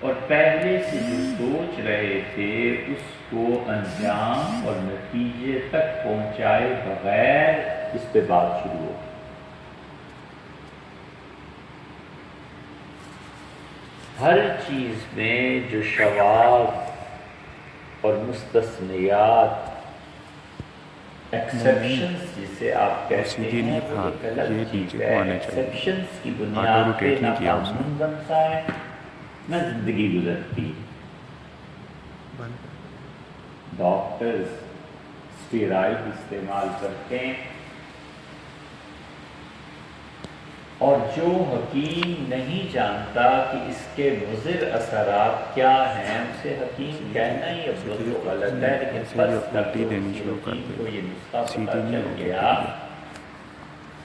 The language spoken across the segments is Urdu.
اور پہلے سے جو سوچ رہے تھے اس کو انجام اور نتیجے تک پہنچائے بغیر اس پہ بات شروع ہو. ہر چیز میں جو شواذ اور مستثنیات ایکسیپشنز جسے آپ کہتے ہیں وہ ایک الگ چیز ہے. ایکسیپشنز کی بنیاد پہ نہ قانون بنتا ہے نہ زندگی گزرتی. ڈاکٹرز اسٹیرائڈ استعمال کرتے ہیں اور جو حکیم نہیں جانتا کہ اس کے مضر اثرات کیا ہیں اسے حکیم کہنا ہی اب تو غلط ہے. لیکن بس تک حکیم کو یہ نسخہ پتہ چل گیا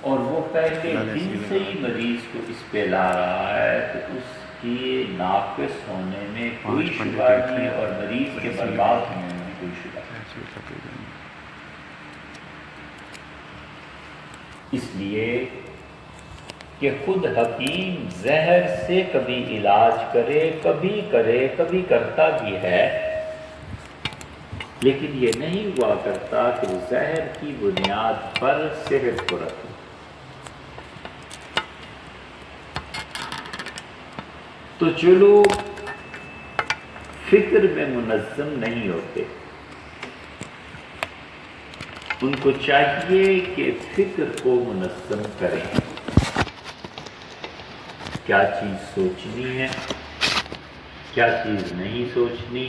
اور وہ پہلے دن سے ہی مریض کو اس پہ لا رہا ہے تو اس کی ناقص ہونے میں کوئی شبہ نہیں اور مریض کے برباد ہونے میں کوئی شبہ نہیں. اس لیے کہ خود حکیم زہر سے کبھی علاج کرے کبھی کرتا بھی ہے لیکن یہ نہیں ہوا کرتا کہ وہ زہر کی بنیاد پر صحت کو رکھے. تو جو لوگ فکر میں منظم نہیں ہوتے ان کو چاہیے کہ فکر کو منظم کریں. کیا چیز سوچنی ہے، کیا چیز نہیں سوچنی،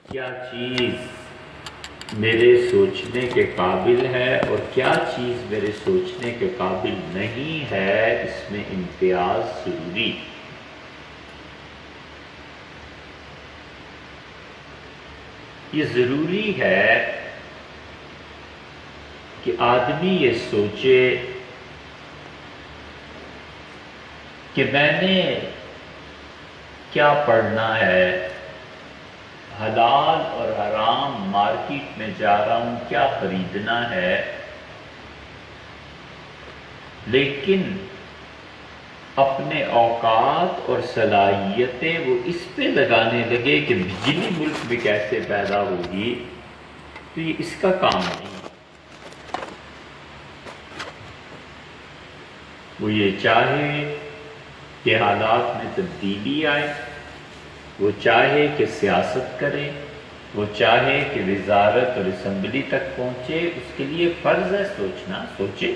کیا چیز میرے سوچنے کے قابل ہے اور کیا چیز میرے سوچنے کے قابل نہیں ہے. اس میں امتیاز ضروری. یہ ضروری ہے کہ آدمی یہ سوچے کہ میں نے کیا پڑھنا ہے، حلال اور حرام مارکیٹ میں جا رہا ہوں کیا خریدنا ہے، لیکن اپنے اوقات اور صلاحیتیں وہ اس پہ لگانے لگے کہ بجلی ملک میں کیسے پیدا ہوگی، تو یہ اس کا کام نہیں. وہ یہ چاہے کہ حالات میں تبدیلی آئے، وہ چاہے کہ سیاست کرے، وہ چاہے کہ وزارت اور اسمبلی تک پہنچے، اس کے لیے فرض ہے سوچنا، سوچے.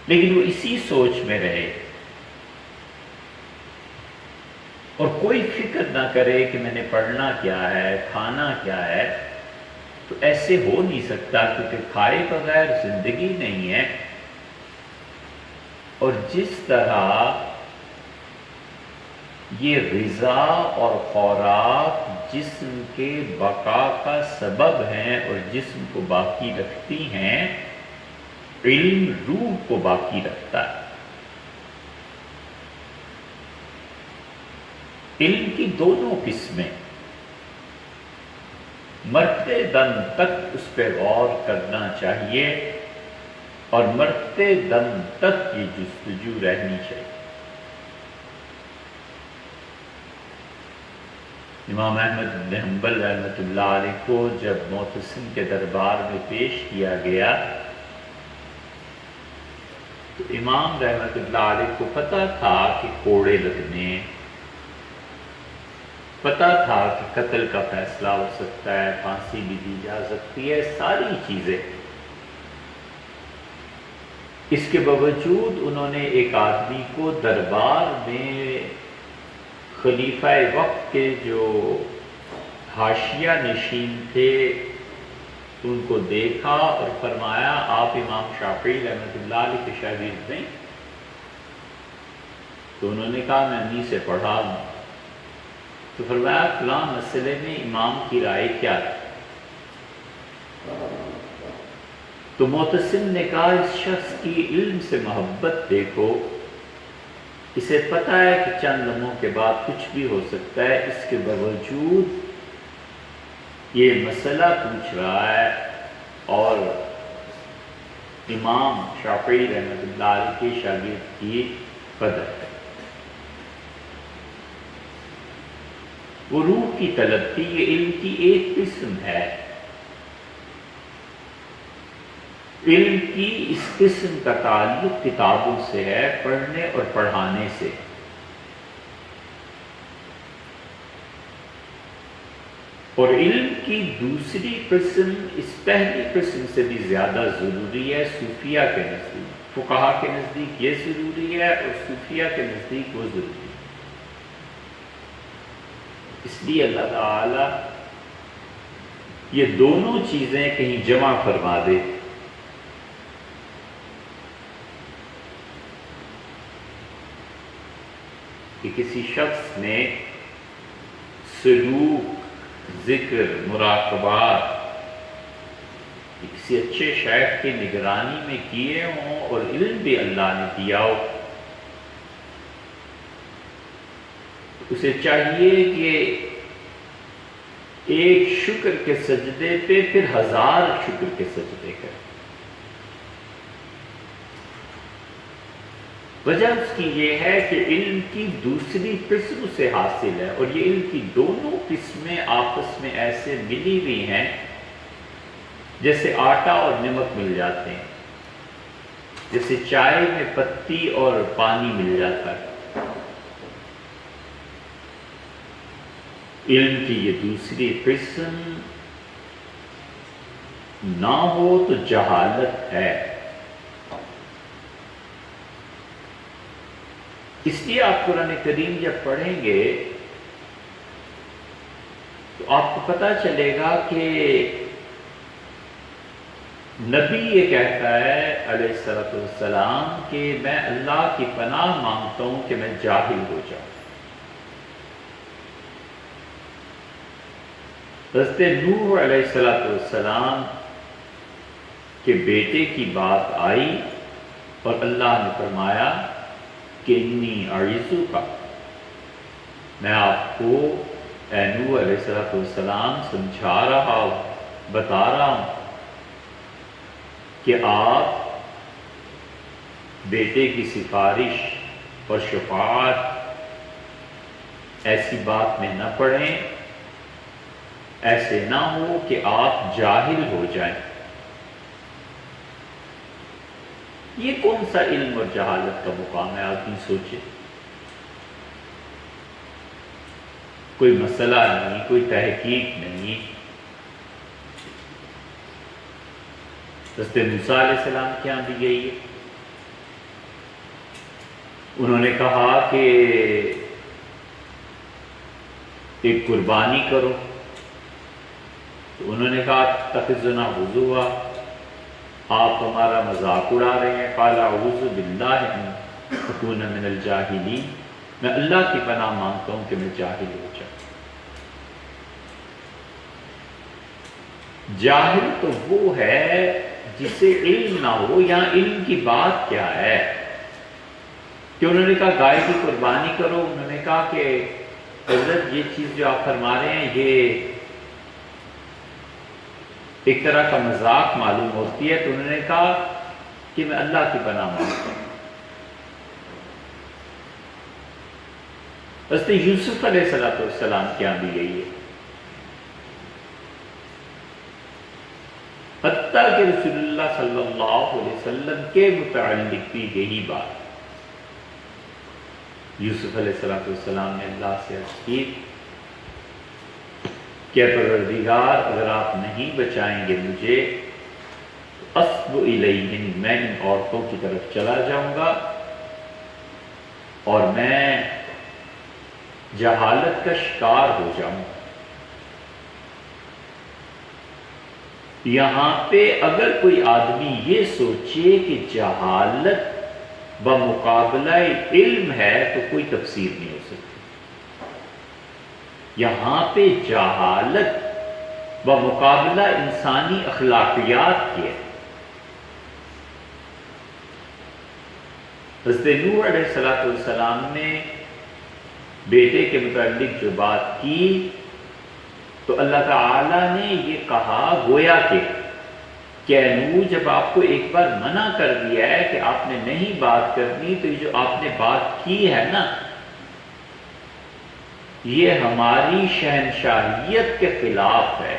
لیکن وہ اسی سوچ میں رہے اور کوئی فکر نہ کرے کہ میں نے پڑھنا کیا ہے، کھانا کیا ہے. تو ایسے ہو نہیں سکتا کیونکہ کھائے بغیر زندگی نہیں ہے. اور جس طرح یہ غذا اور خوراک جسم کے بقا کا سبب ہیں اور جسم کو باقی رکھتی ہیں، علم روح کو باقی رکھتا ہے. علم کی دونوں قسمیں، مرتے دم تک اس پہ غور کرنا چاہیے اور مرتے دم تک یہ جستجو رہنی چاہیے. امام احمد بن حنبل رحمۃ اللہ علیہ کو جب معتصم کے دربار میں پیش کیا گیا تو امام رحمۃ اللہ علیہ کو پتہ تھا کہ کوڑے لگنے، پتہ تھا کہ قتل کا فیصلہ ہو سکتا ہے، پھانسی بھی دی جا سکتی ہے، ساری چیزیں. اس کے باوجود انہوں نے ایک آدمی کو دربار میں خلیفہ وقت کے جو حاشیہ نشین تھے ان کو دیکھا اور فرمایا آپ امام شافعی رحمۃ اللہ علیہ کے شاگرد ہیں؟ تو انہوں نے کہا میں انہی سے پڑھا ہوں. تو فرمایا فلاں مسئلے میں امام کی رائے کیا ہے؟ تو معتصم نے کہا اس شخص کی علم سے محبت دیکھو، اسے پتہ ہے کہ چند لمحوں کے بعد کچھ بھی ہو سکتا ہے، اس کے باوجود یہ مسئلہ پوچھ رہا ہے اور امام شافعی رحمۃ اللہ علیہ کے شاگرد کی قدر ہے۔ وہ روح کی طلب تھی، یہ علم کی ایک قسم ہے۔ علم کی اس قسم کا تعلق کتابوں سے ہے، پڑھنے اور پڑھانے سے۔ اور علم کی دوسری قسم اس پہلی قسم سے بھی زیادہ ضروری ہے صوفیہ کے نزدیک۔ فقہا کے نزدیک یہ ضروری ہے اور صوفیہ کے نزدیک وہ ضروری ہے۔ اس لیے اللہ تعالی یہ دونوں چیزیں کہیں جمع فرما دے۔ کہ کسی شخص نے سلوک، ذکر، مراقبات کسی اچھے شیخ کی نگرانی میں کیے ہوں اور علم بھی اللہ نے دیا ہو، اسے چاہیے کہ ایک شکر کے سجدے پہ پھر 1000 شکر کے سجدے کرے۔ وجہ اس کی یہ ہے کہ علم کی دوسری قسم سے حاصل ہے، اور یہ علم کی دونوں قسمیں آپس میں ایسے ملی ہوئی ہیں جیسے آٹا اور نمک مل جاتے ہیں، جیسے چائے میں پتی اور پانی مل جاتا ہے۔ علم کی یہ دوسری قسم نہ ہو تو جہالت ہے۔ اس لیے آپ قرآن کریم جب پڑھیں گے تو آپ کو پتہ چلے گا کہ نبی یہ کہتا ہے علیہ السلام کہ میں اللہ کی پناہ مانگتا ہوں کہ میں جاہل ہو جاؤں۔ حضرت نوح علیہ السلام کے بیٹے کی بات آئی اور اللہ نے فرمایا کہ انی اعیذک، میں آپ کو اے نوح علیہ السلام سمجھا رہا ہوں، بتا رہا ہوں کہ آپ بیٹے کی سفارش اور شفاعت ایسی بات میں نہ پڑھیں، ایسے نہ ہو کہ آپ جاہل ہو جائیں۔ یہ کون سا علم اور جہالت کا مقام ہے؟ آدمی سوچے، کوئی مسئلہ نہیں، کوئی تحقیق نہیں۔ حضرت موسیٰ علیہ السلام کے یہاں بھی یہی ہے۔ انہوں نے کہا کہ ایک قربانی کرو، تو انہوں نے کہا تخذنا ہزوا، آپ ہمارا مذاق اڑا رہے ہیں۔ قال اعوذ باللہ ان اکون من الجاہلین، میں اللہ کی پناہ مانگتا ہوں کہ میں جاہل ہو جاؤں۔ جاہل تو وہ ہے جسے علم نہ ہو۔ یہاں علم کی بات کیا ہے کہ انہوں نے کہا گائے کی قربانی کرو، انہوں نے کہا کہ حضرت یہ چیز جو آپ فرما رہے ہیں یہ ایک طرح کا مذاق معلوم ہوتی ہے، تو انہوں نے کہا کہ میں اللہ کی پناہ مانگتا ہوں۔ حضرت یوسف علیہ السلام کے یہاں بھی یہی ہے، حتیٰ کہ رسول اللہ صلی اللہ علیہ وسلم کے متعلق بھی یہی بات۔ یوسف علیہ السلام نے اللہ سے عرض کی کہ پروردگار اگر آپ نہیں بچائیں گے مجھے تو اسب الیہن، میں ان عورتوں کی طرف چلا جاؤں گا اور میں جہالت کا شکار ہو جاؤں گا۔ یہاں پہ اگر کوئی آدمی یہ سوچے کہ جہالت بمقابلہ علم ہے تو کوئی تفسیر نہیں ہو سکتی۔ یہاں پہ جہالت بمقابلہ انسانی اخلاقیات کی ہے۔ حضرت نوح علیہ السلام نے بیٹے کے متعلق جو بات کی تو اللہ تعالی نے یہ کہا گویا کہ کہ جب آپ کو ایک بار منع کر دیا ہے کہ آپ نے نہیں بات کرنی، تو یہ جو آپ نے بات کی ہے نا، یہ ہماری شہنشاہیت کے خلاف ہے۔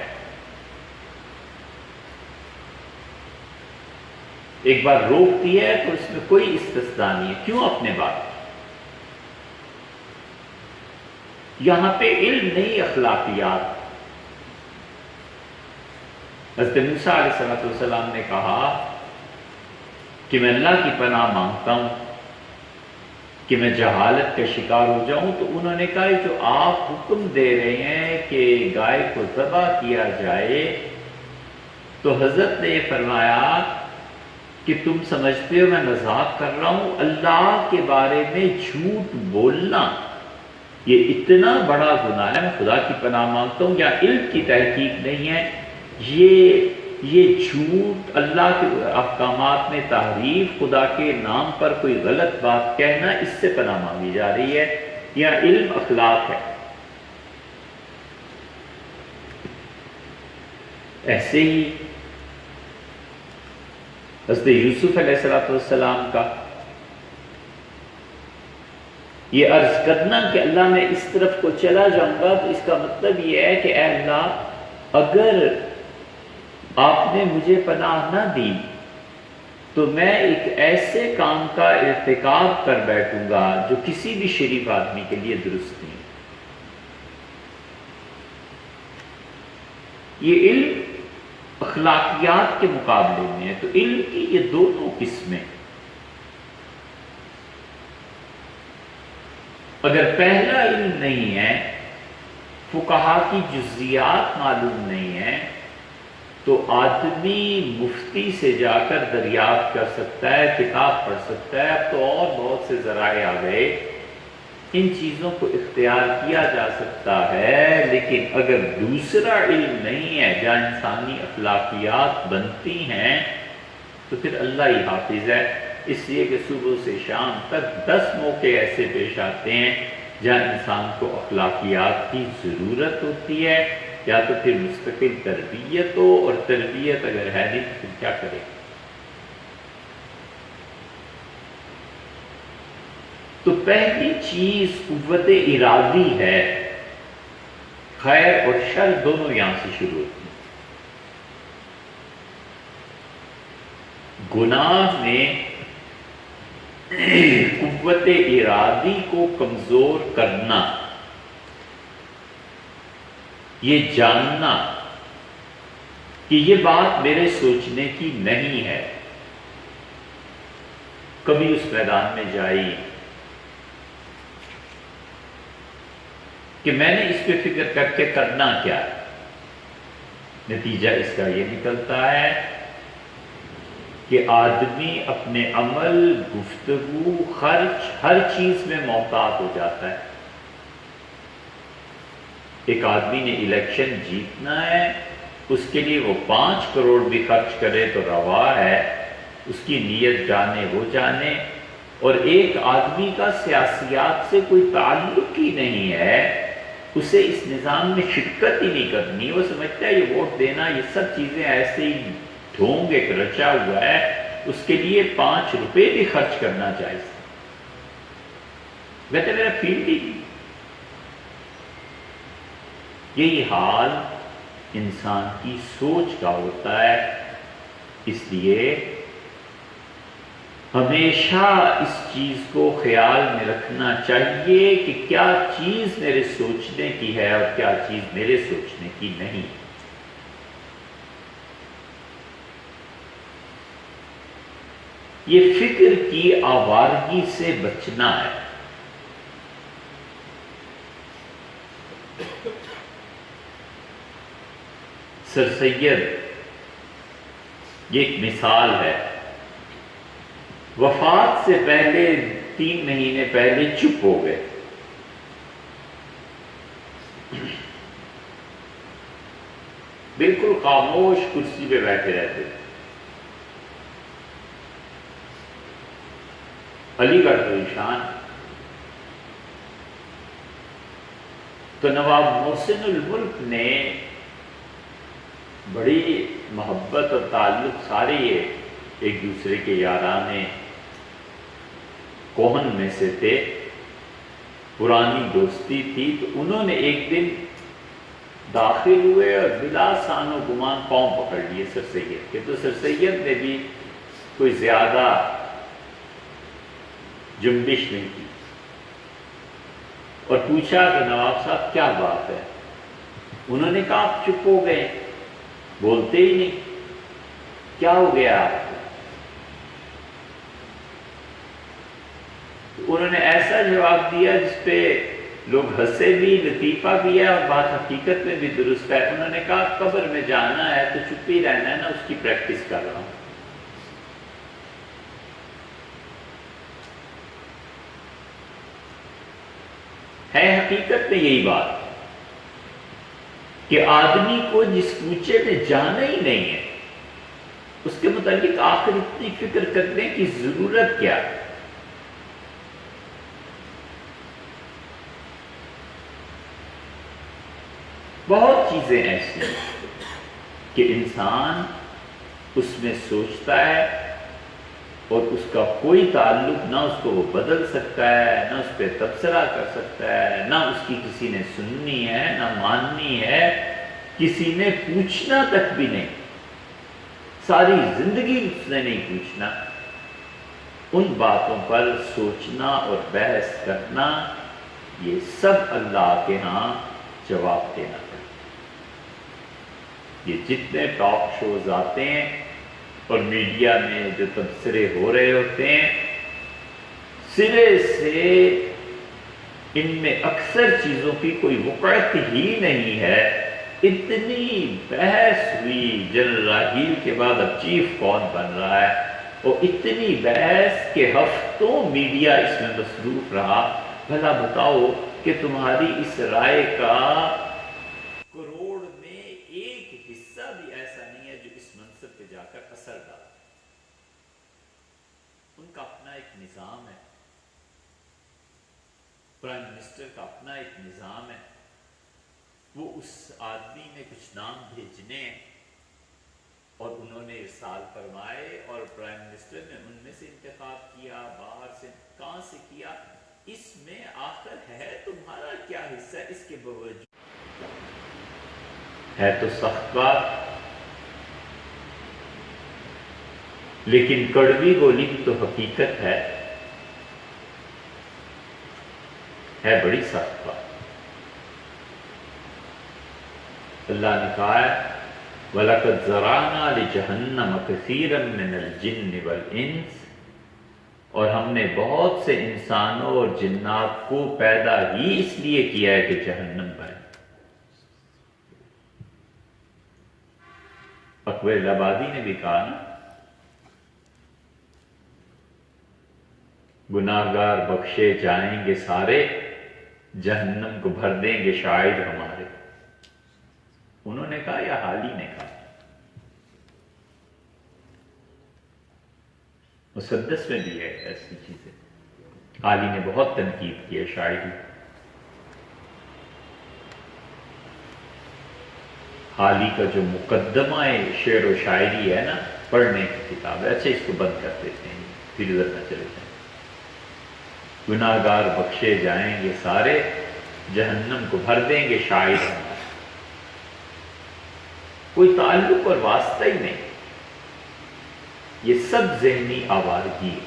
ایک بار روک دیا ہے تو اس میں کوئی استثناء نہیں ہے، کیوں اپنے بات کی؟ یہاں پہ علم نہیں، اخلاقیات۔ حضرت موسیٰ علیہ السلام نے کہا کہ میں اللہ کی پناہ مانگتا ہوں کہ میں جہالت کا شکار ہو جاؤں، تو انہوں نے کہا جو آپ حکم دے رہے ہیں کہ گائے کو ذبح کیا جائے، تو حضرت نے یہ فرمایا کہ تم سمجھتے ہو میں مذاق کر رہا ہوں؟ اللہ کے بارے میں جھوٹ بولنا یہ اتنا بڑا گناہ ہے، میں خدا کی پناہ مانگتا ہوں، یا علم کی تحقیق نہیں ہے، یہ جھوٹ، اللہ کے احکامات میں تحریف، خدا کے نام پر کوئی غلط بات کہنا، اس سے پناہ مانگی جا رہی ہے، یا علم اخلاق ہے۔ ایسے ہی حضرت یوسف علیہ السلام کا یہ عرض کرنا کہ اللہ میں اس طرف کو چلا جاؤں گا، تو اس کا مطلب یہ ہے کہ اے اللہ، اگر آپ نے مجھے پناہ نہ دی تو میں ایک ایسے کام کا ارتکاب کر بیٹھوں گا جو کسی بھی شریف آدمی کے لیے درست نہیں۔ یہ علم اخلاقیات کے مقابلے میں ہے، تو علم کی یہ دونوں قسمیں، اگر پہلا علم نہیں ہے، فقہا کی جزیات معلوم نہیں ہے، تو آدمی مفتی سے جا کر دریافت کر سکتا ہے، کتاب پڑھ سکتا ہے۔ اب تو اور بہت سے ذرائع آ گئے، ان چیزوں کو اختیار کیا جا سکتا ہے، لیکن اگر دوسرا علم نہیں ہے جہاں انسانی اخلاقیات بنتی ہیں، تو پھر اللہ ہی حافظ ہے۔ اس لیے کہ صبح سے شام تک 10 موقع ایسے پیش آتے ہیں جہاں انسان کو اخلاقیات کی ضرورت ہوتی ہے، یا تو پھر مستقل تربیت ہو، اور تربیت اگر ہے نہیں تو پھر کیا کرے؟ تو پہلی چیز قوت ارادی ہے، خیر اور شر دونوں یہاں سے شروع ہوتی ہیں۔ گناہ میں قوت ارادی کو کمزور کرنا، یہ جاننا کہ یہ بات میرے سوچنے کی نہیں ہے، کبھی اس میدان میں جائی کہ میں نے اس پہ فکر کر کے کرنا کیا ہے، نتیجہ اس کا یہ نکلتا ہے کہ آدمی اپنے عمل، گفتگو، خرچ، ہر چیز میں محتاط ہو جاتا ہے۔ ایک آدمی نے الیکشن جیتنا ہے، اس کے لیے وہ 5 کروڑ بھی خرچ کرے تو روا ہے، اس کی نیت جانے وہ جانے۔ اور ایک آدمی کا سیاسیات سے کوئی تعلق ہی نہیں ہے، اسے اس نظام میں شرکت ہی نہیں کرنی، وہ سمجھتا ہے یہ ووٹ دینا، یہ سب چیزیں ایسے ہی ڈھونگ ایک رچا ہوا ہے، اس کے لیے 5 روپے بھی خرچ کرنا جائز ہے۔ کہتے میرا فیلڈ ہی نہیں۔ یہی حال انسان کی سوچ کا ہوتا ہے، اس لیے ہمیشہ اس چیز کو خیال میں رکھنا چاہیے کہ کیا چیز میرے سوچنے کی ہے اور کیا چیز میرے سوچنے کی نہیں۔ یہ فکر کی آوارگی سے بچنا ہے۔ سر سید یہ ایک مثال ہے، وفات سے پہلے 3 مہینے پہلے چپ ہو گئے، بالکل خاموش کرسی پہ بیٹھے رہتے تھے۔ علی گڑھ پریشان، تو نواب محسن الملک نے بڑی محبت اور تعلق سارے یہ ایک دوسرے کے یارانے کوہن میں سے تھے، پرانی دوستی تھی۔ تو انہوں نے ایک دن داخل ہوئے اور بلا سان و گمان پاؤں پکڑ لیے سر سید کے۔ تو سر سید نے بھی کوئی زیادہ جنبش نہیں کی اور پوچھا کہ نواب صاحب کیا بات ہے؟ انہوں نے کہا آپ چپ ہو گئے، بولتے ہی نہیں، کیا ہو گیا آپ کو؟ انہوں نے ایسا جواب دیا جس پہ لوگ ہنسے بھی، لطیفہ بھی ہے اور بات حقیقت میں بھی درست ہے۔ انہوں نے کہا قبر میں جانا ہے تو چپ ہی رہنا ہے نا، اس کی پریکٹس کر رہا ہوں۔ ہے حقیقت میں یہی بات کہ آدمی کو جس کوچے میں جانا ہی نہیں ہے اس کے متعلق آخر اتنی فکر کرنے کی ضرورت کیا ہے؟ بہت چیزیں ایسی ہیں کہ انسان اس میں سوچتا ہے اور اس کا کوئی تعلق نہ اس کو وہ بدل سکتا ہے، نہ اس پہ تبصرہ کر سکتا ہے، نہ اس کی کسی نے سننی ہے، نہ ماننی ہے، کسی نے پوچھنا تک بھی نہیں، ساری زندگی اس نے نہیں پوچھنا۔ ان باتوں پر سوچنا اور بحث کرنا، یہ سب اللہ کے ہاں جواب دینا ہے۔ یہ جتنے ٹاک شوز آتے ہیں اور میڈیا میں جو تبصرے ہو رہے ہوتے ہیں، سرے سے ان میں اکثر چیزوں کی کوئی وقعت ہی نہیں ہے۔ اتنی بحث ہوئی جنرل راحیل کے بعد اب چیف کون بن رہا ہے، اور اتنی بحث کے ہفتوں میڈیا اس میں مصروف رہا۔ بھلا بتاؤ کہ تمہاری اس رائے کا کروڑ میں ایک حصہ بھی ایسا نہیں ہے جو اس منصب پہ جا کر اثر ڈالے۔ ان کا اپنا ایک نظام ہے، پرائم منسٹر کا اپنا ایک نظام ہے، وہ اس آدمی نے کچھ نام بھیجنے ہیں اور انہوں نے ارسال فرمائے اور پرائم منسٹر نے ان میں سے انتخاب کیا، باہر سے کہاں سے کیا، اس میں آخر ہے تمہارا کیا حصہ؟ اس کے باوجود ہے تو سخت بات، لیکن کڑوی گولی تو حقیقت ہے بڑی سخت بات۔ اللہ نے کہا ہے وَلَقَدْ ذَرَعْنَا لِجَهَنَّمَ كَثِيرًا مِّنَ الْجِنِّ وَالْإِنسِ، اور ہم نے بہت سے انسانوں اور جنات کو پیدا ہی اس لیے کیا ہے کہ جہنم بنے۔ اکبر الہٰبادی نے بھی کہا نا، گناہگار بخشے جائیں گے سارے، جہنم کو بھر دیں گے شاہد ہمارے۔ انہوں نے کہا یا حالی نے کہا؟ مسدس میں بھی ہے ایسی چیزیں، حالی نے بہت تنقید کی ہے شاعری۔ حالی کا جو مقدمہ شعر و شاعری ہے نا، پڑھنے کی کتاب ہے۔ اچھا اس کو بند کر دیتے ہیں، پھر ادھر نہ چلے جائیں۔ گناہگار بخشے جائیں گے سارے، جہنم کو بھر دیں گے شاہد ہمارے۔ کوئی تعلق اور واسطہ ہی نہیں، یہ سب ذہنی آوارگی ہے،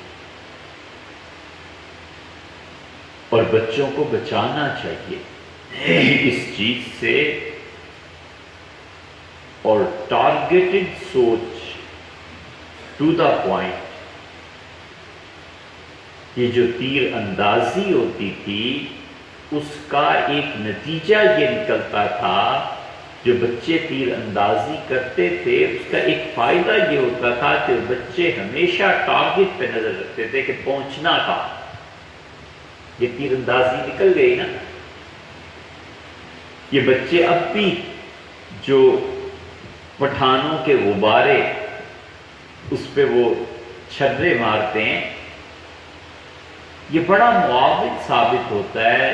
اور بچوں کو بچانا چاہیے اس چیز سے، اور ٹارگیٹڈ سوچ ٹو دا پوائنٹ۔ یہ جو تیر اندازی ہوتی تھی اس کا ایک نتیجہ یہ نکلتا تھا، جو بچے تیر اندازی کرتے تھے اس کا ایک فائدہ یہ ہوتا تھا کہ بچے ہمیشہ ٹارگٹ پہ نظر رکھتے تھے کہ پہنچنا کہاں۔ یہ تیر اندازی نکل گئی نا، یہ بچے اب بھی جو پٹھانوں کے غبارے اس پہ وہ چھرے مارتے ہیں، یہ بڑا معاون ثابت ہوتا ہے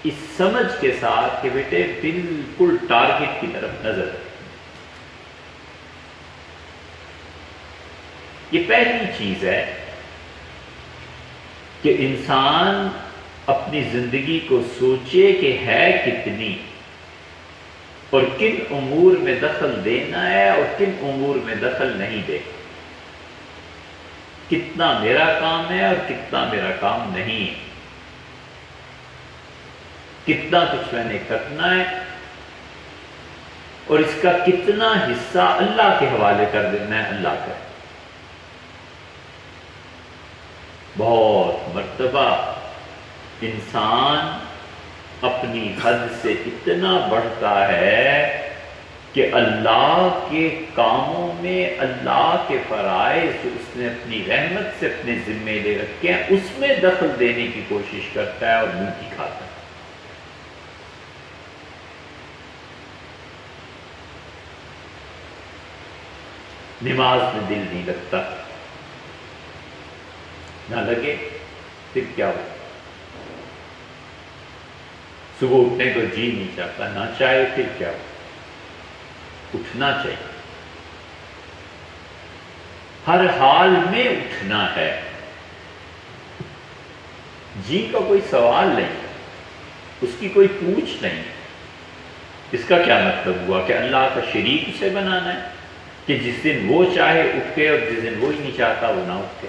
اس سمجھ کے ساتھ کہ بیٹے بالکل ٹارگٹ کی طرف نظر رکھیں۔ یہ پہلی چیز ہے کہ انسان اپنی زندگی کو سوچے کہ ہے کتنی اور کن امور میں دخل دینا ہے اور کن امور میں دخل نہیں دینا، کتنا میرا کام ہے اور کتنا میرا کام نہیں ہے، کتنا کچھ میں نے کرنا ہے اور اس کا کتنا حصہ اللہ کے حوالے کر دینا ہے، اللہ کا۔ بہت مرتبہ انسان اپنی حد سے اتنا بڑھتا ہے کہ اللہ کے کاموں میں، اللہ کے فرائض جو اس نے اپنی رحمت سے اپنے ذمے لے رکھے ہیں اس میں دخل دینے کی کوشش کرتا ہے اور منہ کھاتا ہے۔ نماز میں دل نہیں لگتا، نہ لگے پھر کیا ہو، صبح اٹھنے کو جی نہیں چاہتا، نہ چاہے پھر کیا ہو، اٹھنا چاہیے، ہر حال میں اٹھنا ہے، جی کا کوئی سوال نہیں، اس کی کوئی پوچھ نہیں۔ اس کا کیا مطلب ہوا کہ اللہ کا شریک اسے بنانا ہے کہ جس دن وہ چاہے اٹھے اور جس دن وہ ہی نہیں چاہتا وہ نہ اٹھے؟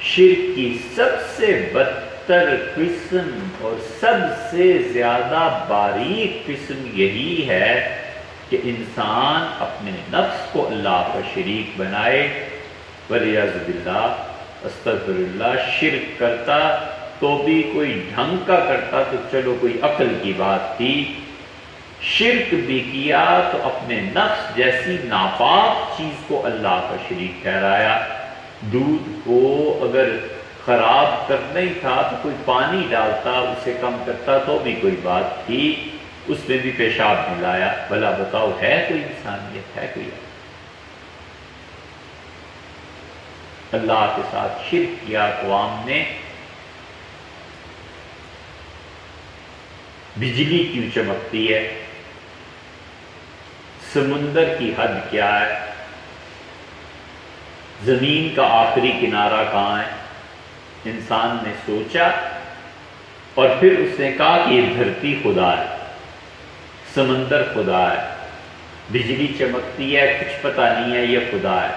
شرک کی سب سے بدتر قسم اور سب سے زیادہ باریک قسم یہی ہے کہ انسان اپنے نفس کو اللہ کا شریک بنائے، والعیاذ باللہ، استغفر اللہ۔ شرک کرتا تو بھی کوئی ڈھنگ کا کرتا تو چلو کوئی عقل کی بات تھی، شرک بھی کیا تو اپنے نفس جیسی ناپاک چیز کو اللہ کا شریک ٹھہرایا۔ دودھ کو اگر خراب کرنا ہی تھا تو کوئی پانی ڈالتا، اسے کم کرتا تو بھی کوئی بات تھی، اس میں بھی پیشاب ملایا۔ بھلا بتاؤ، ہے کوئی انسانیت؟ ہے کوئی؟ اللہ کے ساتھ شرک کیا اقوام نے۔ بجلی کیوں چمکتی ہے؟ سمندر کی حد کیا ہے؟ زمین کا آخری کنارہ کہاں ہے؟ انسان نے سوچا اور پھر اس نے کہا کہ یہ دھرتی خدا ہے، سمندر خدا ہے، بجلی چمکتی ہے، کچھ پتہ نہیں ہے، یہ خدا ہے۔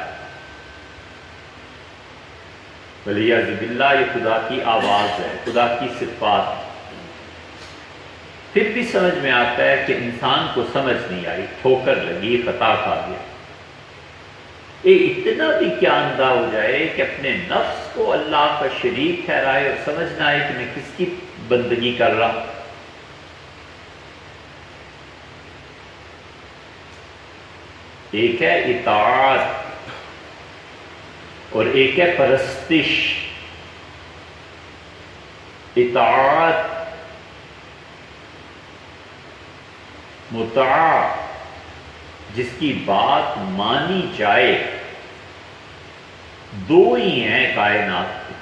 والعیاذ باللہ، یہ خدا کی آواز ہے، خدا کی صفات ہے۔ پھر بھی سمجھ میں آتا ہے کہ انسان کو سمجھ نہیں آئی، ٹھوکر لگی، خطا کھا گیا۔ اتنا بھی کیا اندھا ہو جائے کہ اپنے نفس کو اللہ کا شریک ٹھہرائے اور سمجھ نہ آئے کہ میں کس کی بندگی کر رہا ہوں۔ ایک ہے اطاعت اور ایک ہے پرستش۔ اطاعت، مطاع، جس کی بات مانی جائے، دو ہی ہیں کائنات میں،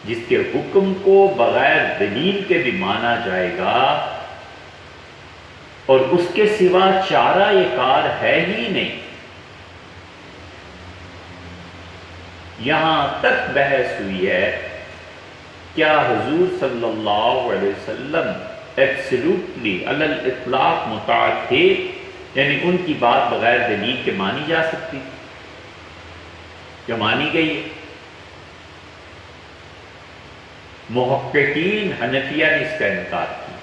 جس کے حکم کو بغیر دلیل کے بھی مانا جائے گا اور اس کے سوا چارہ یہ کار ہے ہی نہیں۔ یہاں تک بحث ہوئی ہے کیا حضور صلی اللہ علیہ وسلم ایبسلوٹلی علی الاطلاق مطاع تھے، یعنی ان کی بات بغیر دلیل کے مانی جا سکتی کیا مانی گئی ہے؟ محققین حنفیہ نے اس کا انکار کیا،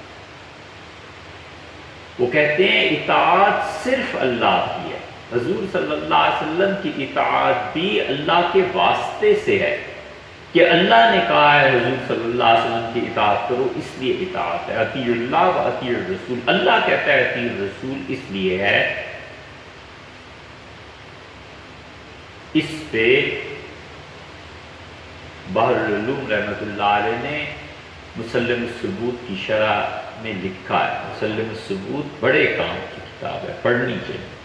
وہ کہتے ہیں اطاعت صرف اللہ کی ہے، حضور صلی اللہ علیہ وسلم کی اطاعت بھی اللہ کے واسطے سے ہے کہ اللہ نے کہا ہے حضور صلی اللہ علیہ وسلم کی اطاعت کرو، اس لیے اطاعت ہے۔ اطیعوا اللہ و اطیعوا الرسول، اللہ کہتا ہے اطیعوا الرسول، اس لیے ہے۔ اس پہ بحر العلوم رحمۃ اللہ علیہ نے مسلم الثبوت کی شرح میں لکھا ہے۔ مسلم الثبوت بڑے کام کی کتاب ہے، پڑھنی چاہیے۔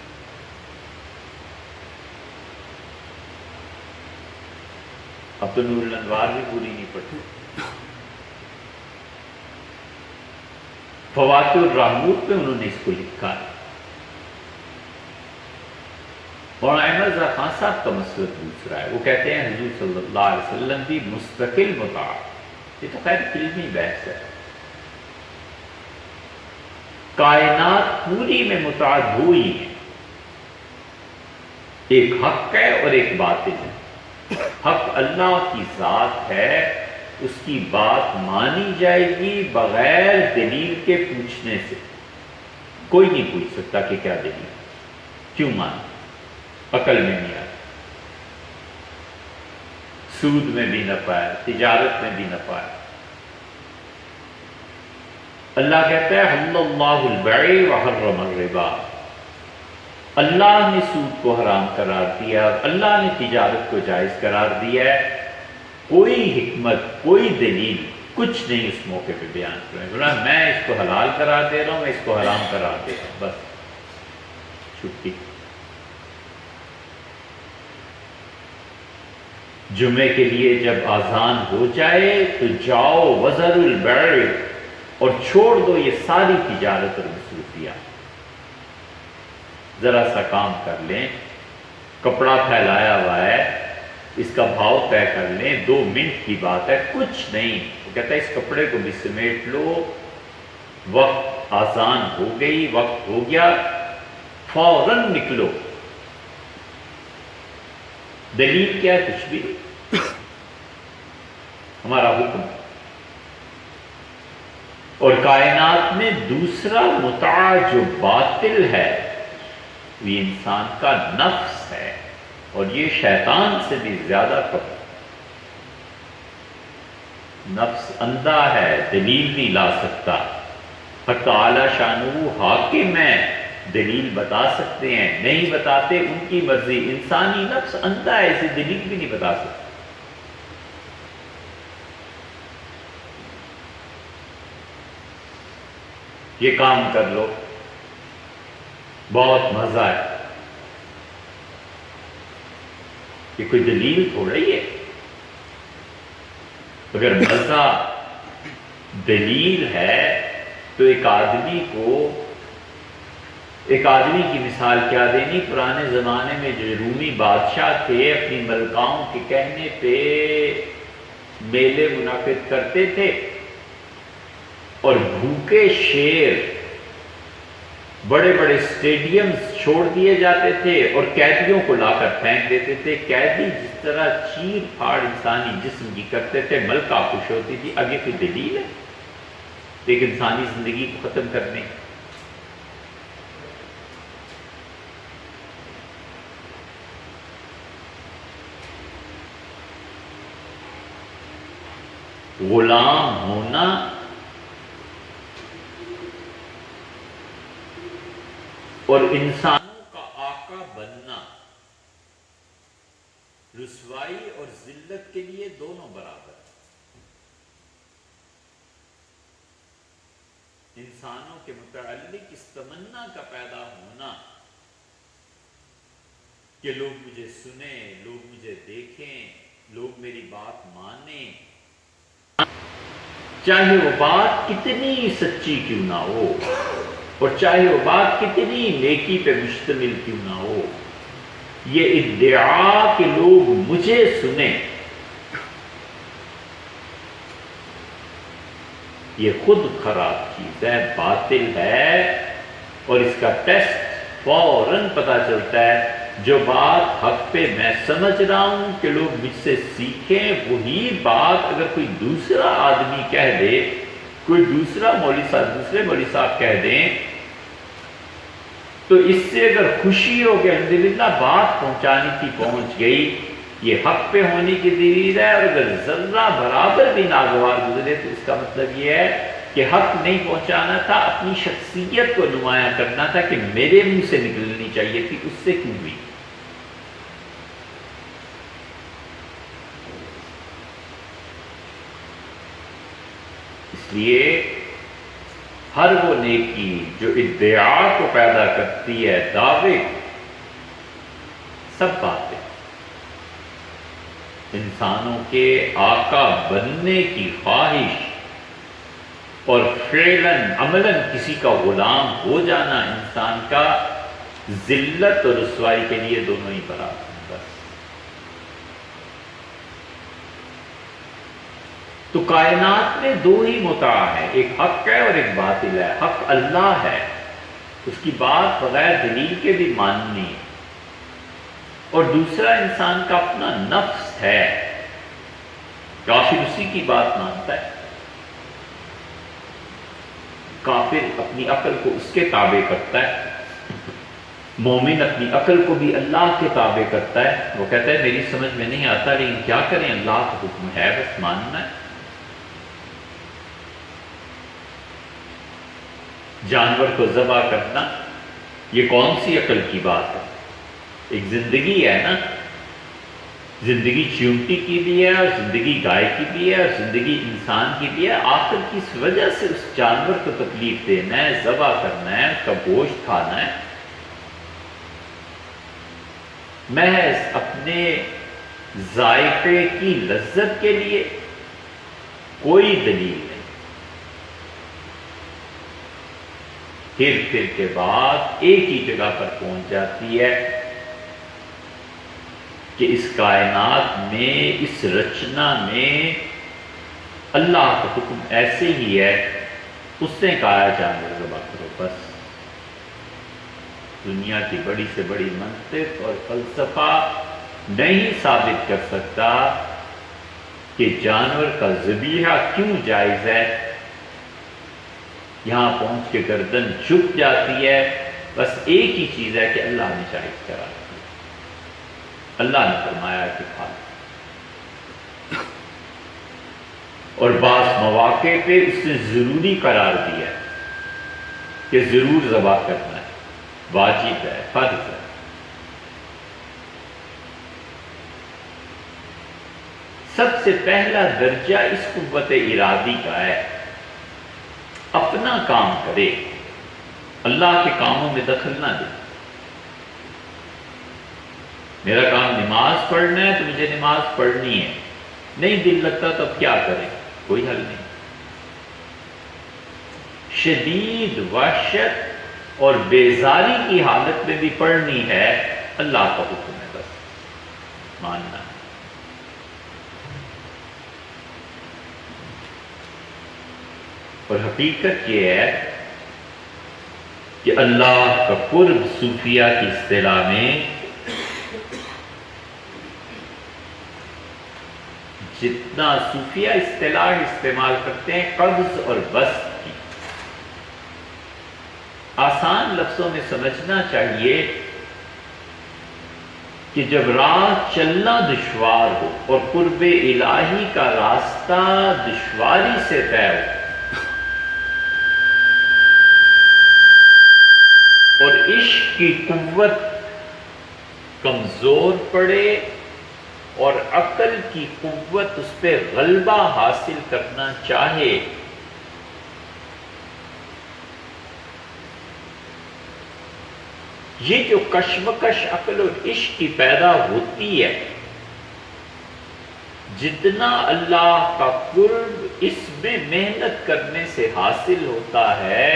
اب تو نور الانوار بھی پوری نہیں پڑتی۔ فواتح الرحمود پہ انہوں نے اس کو لکھا ہے۔ اور احمد رضا خان صاحب کا مسلک دوسرا ہے، وہ کہتے ہیں حضور صلی اللہ علیہ وسلم کی مستقل متاع، یہ تو خیر علمی بحث ہے، کائنات پوری میں متاع دو ہی ہیں، ایک حق ہے اور ایک باطل ہے۔ حق اللہ کی ذات ہے، اس کی بات مانی جائے گی بغیر دلیل کے پوچھنے سے، کوئی نہیں پوچھ سکتا کہ کیا دلیل، کیوں مانا، عقل میں نہیں آتا، سود میں بھی نہ پایا، تجارت میں بھی نہ پایا۔ اللہ کہتا ہے حل اللہ البیع وحرم الربا، اللہ نے سود کو حرام قرار دیا، اللہ نے تجارت کو جائز قرار دیا ہے، کوئی حکمت کوئی دلیل کچھ نہیں اس موقع پہ بیان کریں، بولا میں اس کو حلال قرار دے رہا ہوں، میں اس کو حرام قرار دے رہا ہوں، بس چھٹی۔ جمعے کے لیے جب آذان ہو جائے تو جاؤ وزر البیع اور چھوڑ دو یہ ساری تجارت اور مصروفیات، ذرا سا کام کر لیں، کپڑا پھیلایا ہوا ہے، اس کا بھاؤ طے کر لیں، 2 منٹ کی بات ہے، کچھ نہیں۔ وہ کہتا ہے اس کپڑے کو بھی سمیٹ لو، وقت آذان ہو گئی، وقت ہو گیا، فوراً نکلو۔ دلیل کیا ہے؟ کچھ بھی ہمارا حکم۔ اور کائنات میں دوسرا متاع جو باطل ہے وہ انسان کا نفس ہے، اور یہ شیطان سے بھی زیادہ کم۔ نفس اندھا ہے، دلیل نہیں لا سکتا، حق تعالی شانہ حاکم ہے، دلیل بتا سکتے ہیں، نہیں بتاتے ان کی مرضی، انسانی نفس اندھا ہے، اسے دلیل بھی نہیں بتا سکتا۔ یہ کام کر لو، بہت مزہ ہے، یہ کوئی دلیل تھوڑا ہی ہے۔ اگر مزہ دلیل ہے تو ایک آدمی کی مثال کیا دینی؟ پرانے زمانے میں جو رومی بادشاہ تھے اپنی ملکاؤں کے کہنے پہ میلے منعقد کرتے تھے، اور بھوکے شیر بڑے بڑے اسٹیڈیمز چھوڑ دیے جاتے تھے اور قیدیوں کو لا کر پھینک دیتے تھے۔ قیدی جس طرح چیر پھاڑ انسانی جسم کی کرتے تھے، ملکہ خوش ہوتی تھی۔ اب یہ کوئی دلیل ہے ایک انسانی زندگی کو ختم کرنے کی؟ غلام ہونا اور انسانوں کا آقا بننا رسوائی اور ذلت کے لیے دونوں برابر ہیں۔ انسانوں کے متعلق اس تمنا کا پیدا ہونا کہ لوگ مجھے سنیں، لوگ مجھے دیکھیں، لوگ میری بات مانیں، چاہے وہ بات کتنی سچی کیوں نہ ہو، اور چاہے وہ بات کتنی نیکی پہ مشتمل کیوں نہ ہو، یہ ادعا کہ لوگ مجھے سنیں، یہ خود خراب چیز ہے، باطل ہے، اور اس کا ٹیسٹ فوراً پتہ چلتا ہے۔ جو بات حق پہ میں سمجھ رہا ہوں کہ لوگ مجھ سے سیکھیں، وہی بات اگر کوئی دوسرا آدمی کہہ دے، کوئی دوسرا مولوی صاحب دوسرے مولوی صاحب کہہ دیں، تو اس سے اگر خوشی ہو کہ الحمدللہ بات پہنچانی تھی پہنچ گئی، یہ حق پہ ہونے کی دلیل ہے۔ اور اگر ذرہ برابر بھی ناگوار گزرے تو اس کا مطلب یہ ہے کہ حق نہیں پہنچانا تھا، اپنی شخصیت کو نمایاں کرنا تھا کہ میرے منہ سے نکلنی چاہیے تھی، اس سے کیوں ہوئی؟ اس لیے ہر وہ نیکی جو ادعا کو پیدا کرتی ہے، دعوے، سب باتیں انسانوں کے آقا بننے کی خواہش اور فعلاً عملاً کسی کا غلام ہو جانا انسان کا ذلت اور رسوائی کے لیے دونوں ہی برابر ہیں بس۔ تو کائنات میں دو ہی متاع ہے، ایک حق ہے اور ایک باطل ہے۔ حق اللہ ہے، اس کی بات بغیر دلیل کے بھی ماننی ہے، اور دوسرا انسان کا اپنا نفس ہے، کافر اسی کی بات مانتا ہے۔ کافر اپنی عقل کو اس کے تابع کرتا ہے، مومن اپنی عقل کو بھی اللہ کے تابع کرتا ہے۔ وہ کہتا ہے میری سمجھ میں نہیں آتا لیکن کیا کریں، اللہ کا حکم ہے، بس ماننا ہے۔ جانور کو ذبح کرنا یہ کون سی عقل کی بات ہے؟ ایک زندگی ہے نا، زندگی چیونٹی کی بھی ہے اور زندگی گائے کی بھی ہے اور زندگی انسان کی بھی ہے۔ آخر کس وجہ سے اس جانور کو تکلیف دینا ہے، ذبح کرنا ہے، اس کا گوشت کھانا ہے؟ محض اپنے ذائقے کی لذت کے لیے؟ کوئی دلیل نہیں۔ پھر کے بعد ایک ہی جگہ پر پہنچ جاتی ہے کہ اس کائنات میں، اس رچنا میں اللہ کا حکم ایسے ہی ہے، اس نے کہا جانور ذبح کرو بس۔ دنیا کی بڑی سے بڑی منطق اور فلسفہ نہیں ثابت کر سکتا کہ جانور کا ذبیحہ کیوں جائز ہے۔ یہاں پہنچ کے گردن جھک جاتی ہے، بس ایک ہی چیز ہے کہ اللہ نے جائز کرا دی، اللہ نے فرمایا کہ کھا لو۔ اور بعض مواقع پہ اس نے ضروری قرار دیا کہ ضرور ذبح کرنا ہے، واجب ہے، فرض ہے۔ سب سے پہلا درجہ اس قوت ارادی کا ہے، اپنا کام کرے، اللہ کے کاموں میں دخل نہ دے۔ میرا کام نماز پڑھنا ہے تو مجھے نماز پڑھنی ہے، نہیں دل لگتا تو اب کیا کریں، کوئی حل نہیں۔ شدید وحشت اور بیزاری کی حالت میں بھی پڑھنی ہے، اللہ کا حکم ہے، بس ماننا ہے۔ اور حقیقت یہ ہے کہ اللہ کا قرب صوفیہ کی اصطلاح میں جتنا صوفیہ اصطلاح استعمال کرتے ہیں قبض اور بسط کی، آسان لفظوں میں سمجھنا چاہیے کہ جب راہ چلنا دشوار ہو اور قرب الہی کا راستہ دشواری سے طے ہو اور عشق کی قوت کمزور پڑے اور عقل کی قوت اس پہ غلبہ حاصل کرنا چاہے، یہ جو کشمکش عقل اور عشق کی پیدا ہوتی ہے، جتنا اللہ کا قرب اس میں محنت کرنے سے حاصل ہوتا ہے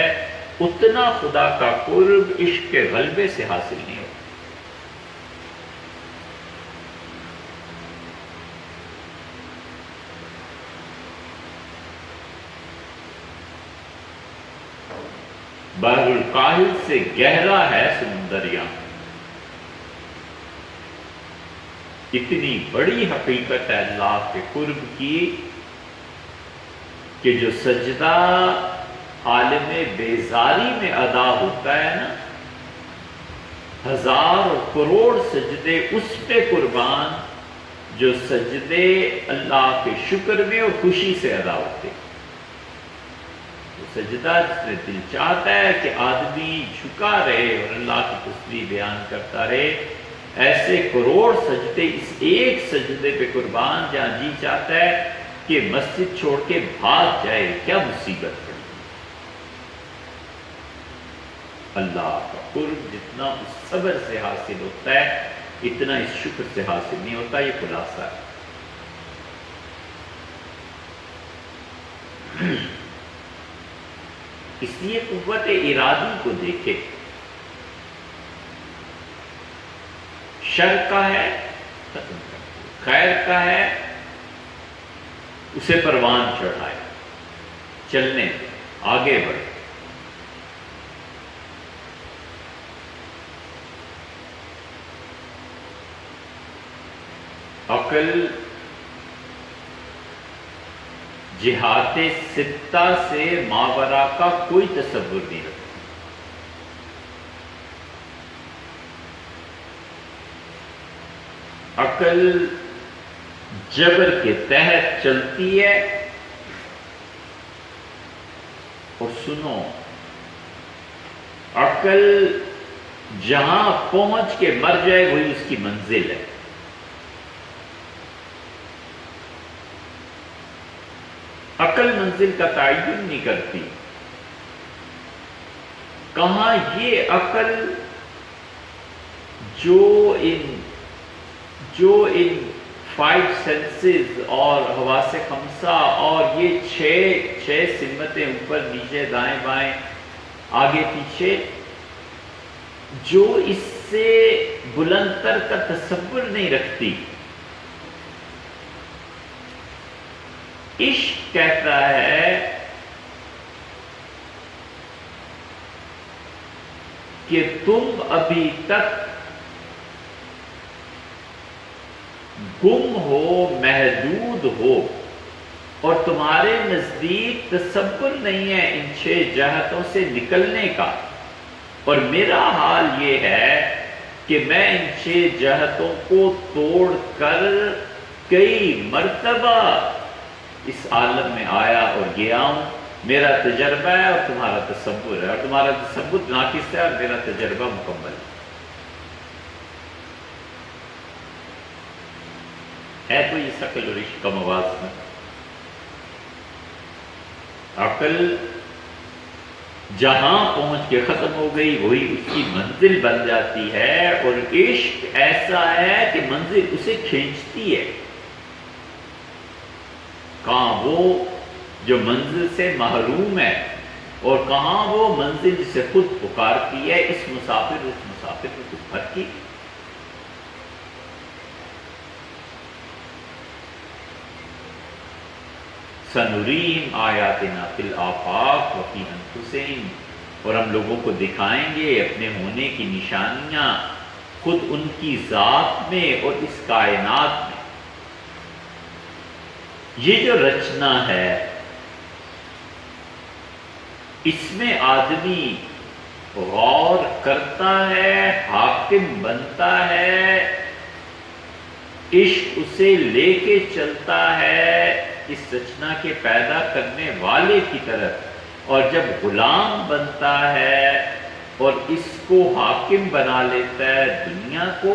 اتنا خدا کا قرب عشق کے غلبے سے حاصل نہیں ہوتا۔ بحر الکاہل سے گہرا ہے سمندر یہاں، اتنی بڑی حقیقت ہے اللہ کے قرب کی کہ جو سجدہ عالم بیزاری میں ادا ہوتا ہے نا، ہزار و کروڑ سجدے اس پہ قربان جو سجدے اللہ کے شکر میں اور خوشی سے ادا ہوتے۔ سجدہ جس میں دل چاہتا ہے کہ آدمی جھکا رہے اور اللہ کی تسبیح بیان کرتا رہے، ایسے کروڑ سجدے اس ایک سجدے پہ قربان جہاں جی چاہتا ہے کہ مسجد چھوڑ کے بھاگ جائے، کیا مصیبت پڑی۔ اللہ کا قرب جتنا اس صبر سے حاصل ہوتا ہے اتنا اس شکر سے حاصل نہیں ہوتا، یہ خلاصہ ہے۔ اس لیے قوت ارادی کو دیکھے، شر کا ہے ختم کر دے، خیر کا ہے اسے پروان چڑھائے، چلنے دے، آگے بڑھے۔ عقل جہات ستہ سے ماورا کا کوئی تصور نہیں رکھتی۔ عقل جبر کے تحت چلتی ہے، اور سنو، عقل جہاں پہنچ کے مر جائے وہی اس کی منزل ہے۔ عقل منزل کا تعین نہیں کرتی۔ کہاں یہ عقل جو ان 5 سینسز اور حواس خمسہ اور یہ چھ سمتیں اوپر نیچے دائیں بائیں آگے پیچھے، جو اس سے بلند تر کا تصور نہیں رکھتی۔ عشق کہتا ہے کہ تم ابھی تک گم ہو، محدود ہو، اور تمہارے نزدیک تصور نہیں ہے ان 6 جہتوں سے نکلنے کا، اور میرا حال یہ ہے کہ میں ان 6 جہتوں کو توڑ کر کئی مرتبہ اس عالم میں آیا اور گیا ہوں۔ میرا تجربہ ہے اور تمہارا تصور ہے، اور تمہارا تصور ناقص ہے اور میرا تجربہ مکمل ہے۔ تو یہ عقل اور عشق کا موازنہ۔ عقل جہاں پہنچ کے ختم ہو گئی وہی اس کی منزل بن جاتی ہے، اور عشق ایسا ہے کہ منزل اسے کھینچتی ہے۔ کہاں وہ جو منزل سے محروم ہے، اور کہاں وہ منزل جسے خود پکارتی ہے، اس مسافر میں کچھ فرق کی۔ سنریم آیاتنا فی الآفاق وفی انفسہم، اور ہم لوگوں کو دکھائیں گے اپنے ہونے کی نشانیاں خود ان کی ذات میں اور اس کائنات میں۔ یہ جو رچنا ہے اس میں آدمی غور کرتا ہے، حاکم بنتا ہے، عشق اسے لے کے چلتا ہے اس رچنا کے پیدا کرنے والے کی طرف، اور جب غلام بنتا ہے اور اس کو حاکم بنا لیتا ہے دنیا کو،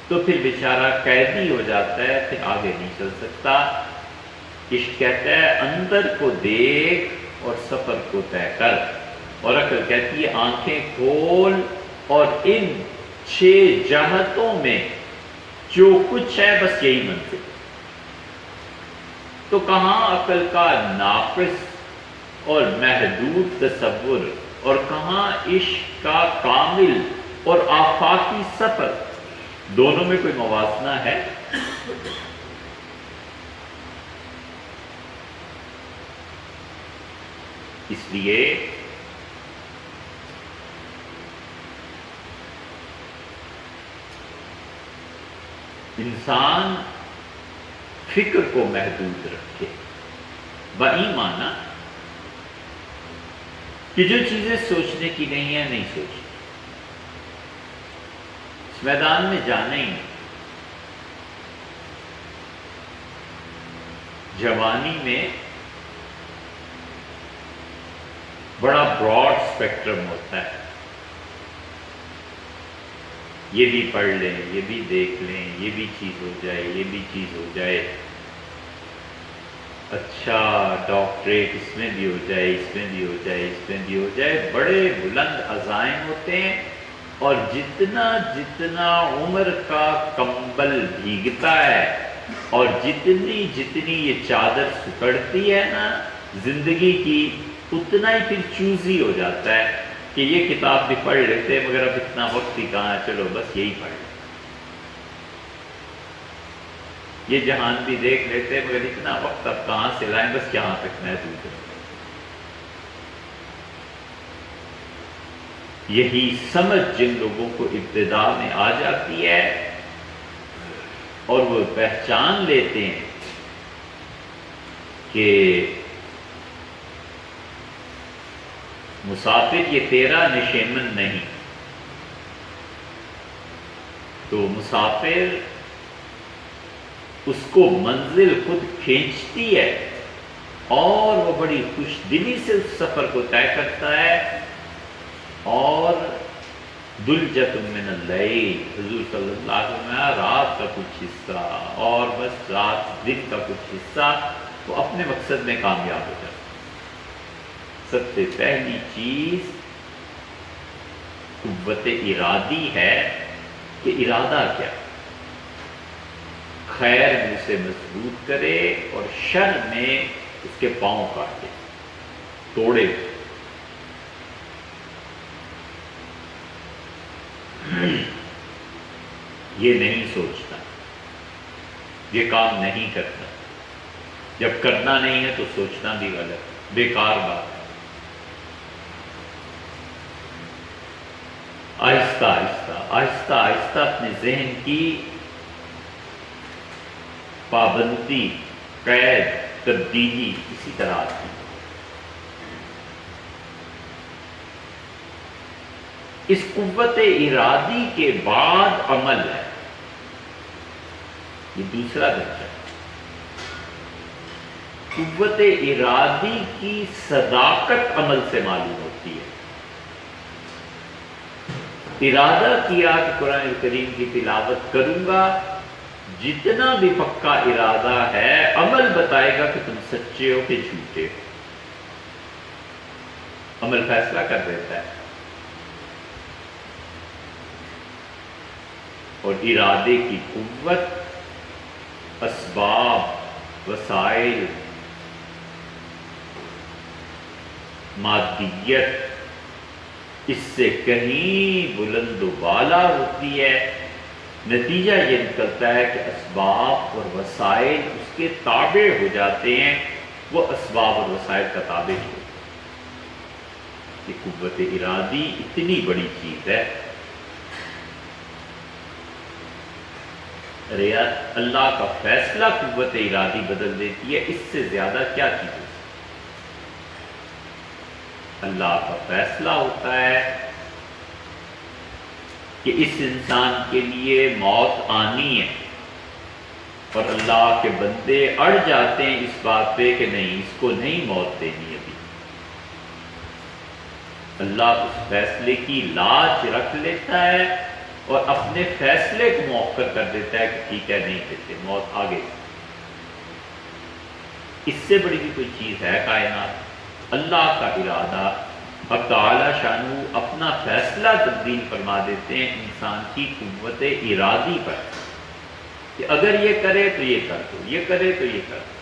تو پھر بیچارہ قیدی ہو جاتا ہے، پھر آگے نہیں چل سکتا۔ عشق کہتا ہے اندر کو دیکھ اور سفر کو طے کر، اور عقل کہتی ہے آنکھیں کھول اور ان 6 جہتوں میں جو کچھ ہے بس یہی منزل۔ تو کہاں عقل کا ناقص اور محدود تصور، اور کہاں عشق کا کامل اور آفاقی سفر، دونوں میں کوئی موازنہ ہے؟ اس لیے انسان فکر کو محدود رکھے، بایمانہ کہ جو چیزیں سوچنے کی نہیں ہیں نہیں سوچی، اس میدان میں جانا ہی نہیں۔ جوانی میں بڑا براڈ اسپیکٹرم ہوتا ہے، یہ بھی پڑھ لیں، یہ بھی دیکھ لیں، یہ بھی چیز ہو جائے، یہ بھی چیز ہو جائے، اچھا ڈاکٹریٹ اس میں بھی ہو جائے، اس میں بھی ہو جائے، اس میں بھی ہو جائے، بڑے بلند عزائم ہوتے ہیں، اور جتنا جتنا عمر کا کمبل بھیگتا ہے اور جتنی جتنی یہ چادر سکڑتی ہے نا زندگی کی، اتنا ہی پھر چوزی ہو جاتا ہے کہ یہ کتاب بھی پڑھ لیتے مگر اب اتنا وقت ہی کہاں ہے، چلو بس یہی پڑھ لیں، یہ جہان بھی دیکھ لیتے مگر اتنا وقت اب کہاں سے لائیں، بس یہاں تک محدود ہے۔ یہی سمجھ جن لوگوں کو ابتدا میں آ جاتی ہے اور وہ پہچان لیتے ہیں کہ مسافر یہ تیرا نشیمن نہیں، تو مسافر اس کو منزل خود کھینچتی ہے اور وہ بڑی خوش دلی سے اس سفر کو طے کرتا ہے، اور دلجت من اللیل، حضور صلی اللہ علیہ وسلم رات کا کچھ حصہ اور بس رات دن کا کچھ حصہ وہ اپنے مقصد میں کامیاب ہو جاتا ہے۔ سب سے پہلی چیز قوت ارادی ہے کہ ارادہ کیا، خیر میں اسے مضبوط کرے اور شر میں اس کے پاؤں کاٹے، توڑے۔ یہ نہیں سوچتا، یہ کام نہیں کرتا، جب کرنا نہیں ہے تو سوچنا بھی غلط، بیکار بات ہے۔ آہستہ آہستہ آہستہ آہستہ اپنے ذہن کی پابندی، قید، تبدیلی اسی طرح آتی ہے۔ اس قوت ارادی کے بعد عمل ہے، یہ دوسرا درجہ ہے۔ قوت ارادی کی صداقت عمل سے معلوم ہوتی ہے۔ ارادہ کیا کہ قرآن کریم کی تلاوت کروں گا، جتنا بھی پکا ارادہ ہے، عمل بتائے گا کہ تم سچے ہو کہ جھوٹے ہو۔ عمل فیصلہ کر دیتا ہے، اور ارادے کی قوت، اسباب، وسائل، مادیت اس سے کہیں بلند و بالا ہوتی ہے۔ نتیجہ یہ نکلتا ہے کہ اسباب اور وسائل اس کے تابع ہو جاتے ہیں، وہ اسباب اور وسائل کا تابع نہیں ہوتا۔ یہ قوت ارادی اتنی بڑی چیز ہے۔ ارے یار، اللہ کا فیصلہ قوت ارادی بدل دیتی ہے، اس سے زیادہ کیا چیز ہے؟ اللہ کا فیصلہ ہوتا ہے کہ اس انسان کے لیے موت آنی ہے، اور اللہ کے بندے اڑ جاتے ہیں اس بات پہ کہ نہیں، اس کو نہیں موت دینی ابھی۔ اللہ اس فیصلے کی لاج رکھ لیتا ہے اور اپنے فیصلے کو مؤخر کر دیتا ہے کہ ٹھیک ہے، نہیں دیتے، موت آگے۔ اس سے بڑی بھی کوئی چیز ہے کائنات؟ اللہ کا ارادہ، اب تعالی شانہ اپنا فیصلہ تبدیل فرما دیتے ہیں انسان کی قوت ارادی پر، کہ اگر یہ کرے تو یہ کر دو، یہ کرے تو یہ کر دو۔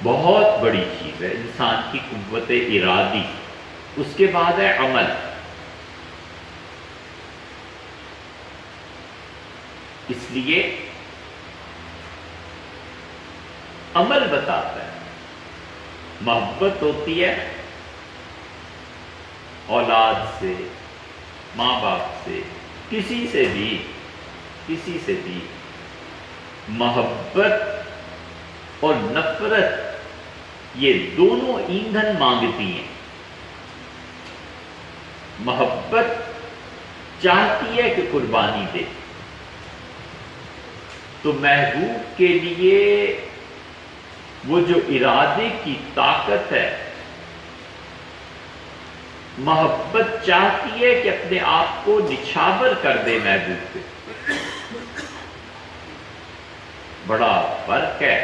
بہت بڑی چیز ہے انسان کی قوت ارادی۔ اس کے بعد ہے عمل۔ اس لیے عمل بتاتا ہے، محبت ہوتی ہے اولاد سے، ماں باپ سے، کسی سے بھی محبت اور نفرت یہ دونوں ایندھن مانگتی ہیں۔ محبت چاہتی ہے کہ قربانی دے، تو محبوب کے لیے وہ جو ارادے کی طاقت ہے، محبت چاہتی ہے کہ اپنے آپ کو نچھاور کر دے محبوب پہ۔ بڑا فرق ہے،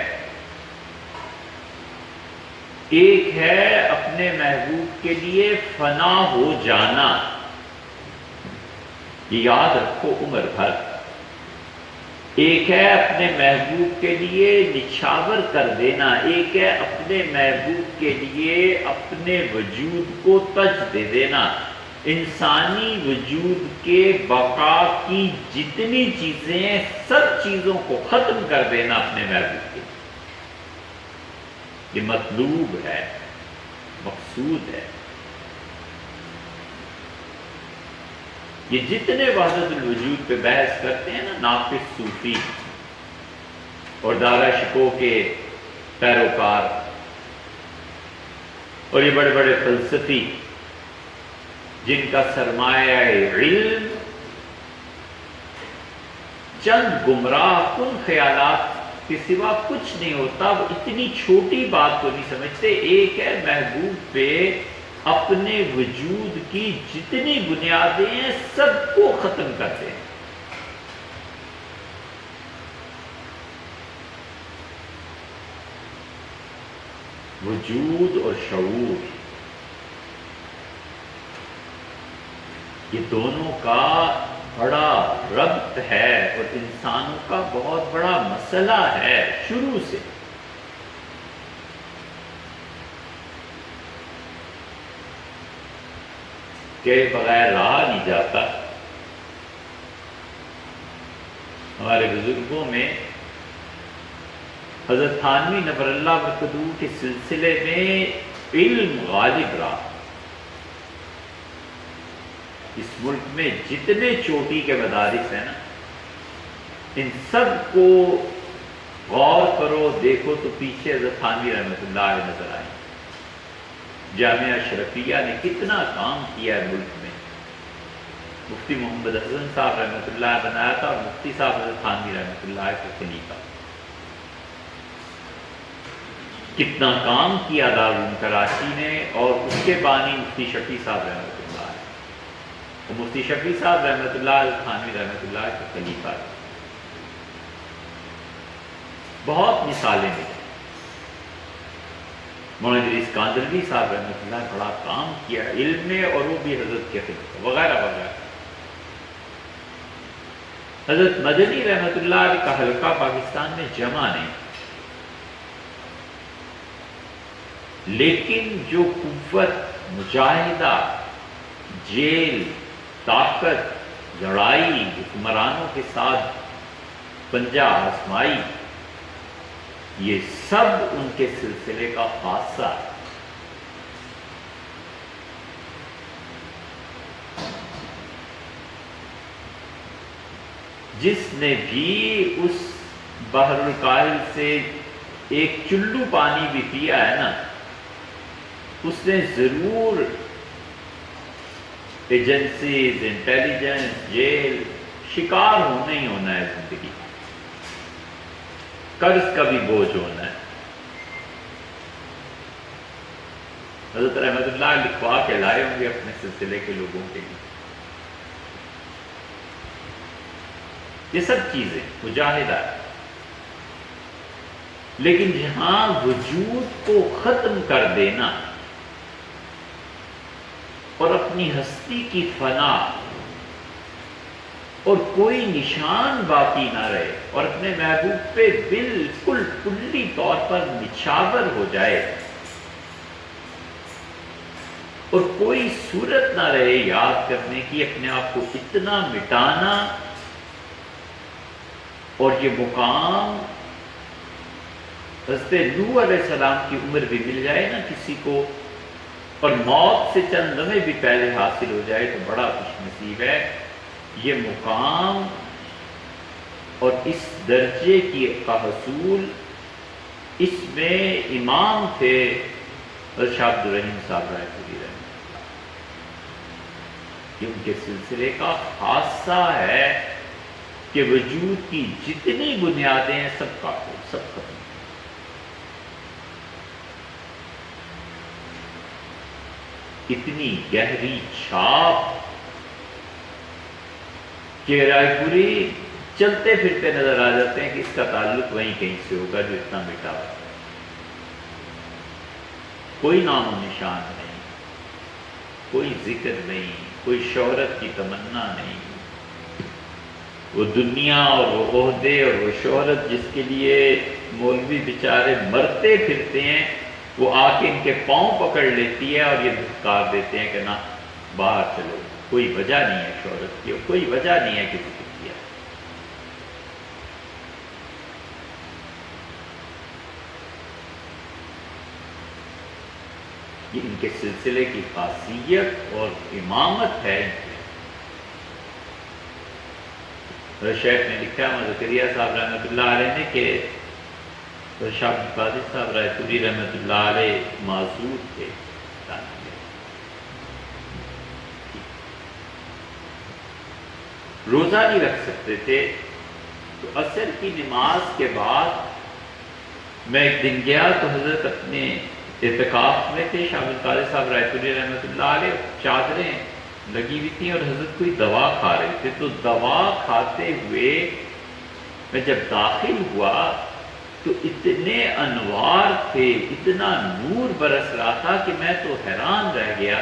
ایک ہے اپنے محبوب کے لیے فنا ہو جانا، یہ یاد رکھو عمر بھر، ایک ہے اپنے محبوب کے لیے نچھاور کر دینا، ایک ہے اپنے محبوب کے لیے اپنے وجود کو تج دے دینا۔ انسانی وجود کے بقا کی جتنی چیزیں، سب چیزوں کو ختم کر دینا اپنے محبوب کے لیے، یہ مطلوب ہے، مقصود ہے۔ یہ جتنے وحدت الوجود پہ بحث کرتے ہیں نا ناقص صوفی اور دارا شکوہ کے پیروکار اور یہ بڑے بڑے فلسفی جن کا سرمایہ علم چند گمراہ کن خیالات کے سوا کچھ نہیں ہوتا، وہ اتنی چھوٹی بات کو نہیں سمجھتے۔ ایک ہے محبوب پہ اپنے وجود کی جتنی بنیادیں ہیں سب کو ختم کرتے ہیں۔ وجود اور شعور، یہ دونوں کا بڑا ربط ہے اور انسانوں کا بہت بڑا مسئلہ ہے شروع سے۔ کے بغیر رہا نہیں جاتا۔ ہمارے بزرگوں میں حضرت تھانوی نور اللہ مرقدو کے سلسلے میں علم غالب رہا۔ اس ملک میں جتنے چوٹی کے مدارس ہیں نا، ان سب کو غور کرو دیکھو تو پیچھے حضرت تھانوی رحمۃ اللہ علیہ نظر آئے۔ جامعہ اشرفیہ نے کتنا کام کیا ہے ملک میں، مفتی محمد حسن صاحب رحمۃ اللہ بنایا تھا اور مفتی صاحب حضرت تھانوی رحمۃ اللہ کے خلیفہ۔ کتنا کام کیا دارالعلوم کراچی نے، اور اس کے بانی مفتی شفیع صاحب رحمۃ اللہ ہے، اور مفتی شفیع صاحب رحمۃ اللہ حضرت تھانوی رحمۃ اللہ کے خلیفہ ہے۔ بہت مثالیں ملیں۔ مولانا ادریس کاندلوی صاحب رحمۃ اللہ نے بڑا کام کیا علم میں، اور وہ بھی حضرت کے خلیفہ وغیرہ وغیرہ۔ حضرت مدنی رحمۃ اللہ علیہ کا حلقہ پاکستان میں جمع نہیں، لیکن جو قوت مجاہدہ، جیل، طاقت، لڑائی، حکمرانوں کے ساتھ پنجہ آزمائی، یہ سب ان کے سلسلے کا خاصہ ہے۔ جس نے بھی اس بحر الکاہل سے ایک چلو پانی بھی پیا ہے نا، اس نے ضرور ایجنسیز، انٹیلیجنس، جیل شکار ہونا ہی ہونا ہے زندگی، قرض کا بھی بوجھ ہونا ہے۔ حضرت رحمت اللہ لکھوا کے لائے ہوں گے اپنے سلسلے کے لوگوں کے لیے یہ سب چیزیں مجاہدہ ہے، لیکن جہاں وجود کو ختم کر دینا اور اپنی ہستی کی فنا اور کوئی نشان باقی نہ رہے اور اپنے محبوب پہ بالکل کلی طور پر نچھاور ہو جائے اور کوئی صورت نہ رہے یاد کرنے کی، اپنے آپ کو اتنا مٹانا، اور یہ مقام حضرت نوح علیہ السلام کی عمر بھی مل جائے نا کسی کو، اور موت سے چند لمحے بھی پہلے حاصل ہو جائے تو بڑا خوش نصیب ہے۔ یہ مقام اور اس درجے کا حصول، اس میں امام تھے حضرت شاہ عبد الرحیم صاحب رائے پوری رحمۃ اللہ، یہ ان کے سلسلے کا خاصہ ہے کہ وجود کی جتنی بنیادیں ہیں سب کاٹو، سب ختم۔ اتنی گہری چھاپ کہ رائے پوری چلتے پھرتے نظر آ جاتے ہیں کہ اس کا تعلق وہیں کہیں سے ہوگا جو اتنا مٹا ہوا ہے۔ کوئی نام و نشان نہیں، کوئی ذکر نہیں، کوئی شہرت کی تمنا نہیں، وہ دنیا اور وہ عہدے اور وہ شہرت جس کے لیے مولوی بیچارے مرتے پھرتے ہیں، وہ آ کے ان کے پاؤں پکڑ لیتی ہے اور یہ دھتکار دیتے ہیں کہ نہ باہر چلو، کوئی وجہ نہیں ہے شہرت کی اور کوئی وجہ نہیں ہے کسی کو کیا۔ یہ ان کے سلسلے کی خاصیت اور امامت ہے ان کی۔ شیخ نے لکھا ہے زکریا صاحب رحمۃ اللہ علیہ نے کہ شاہ عبد القادر صاحب رائے پوری رحمۃ اللہ علیہ معذور تھے، روزہ نہیں رکھ سکتے تھے، تو عصر کی نماز کے بعد میں ایک دن گیا تو حضرت اپنے اعتکاف میں تھے، شاہ عبد القادر صاحب رائے پوری رحمۃ اللہ علیہ، چادریں لگی ہوئی تھیں اور حضرت کوئی دوا کھا رہے تھے، تو دوا کھاتے ہوئے میں جب داخل ہوا تو اتنے انوار تھے، اتنا نور برس رہا تھا کہ میں تو حیران رہ گیا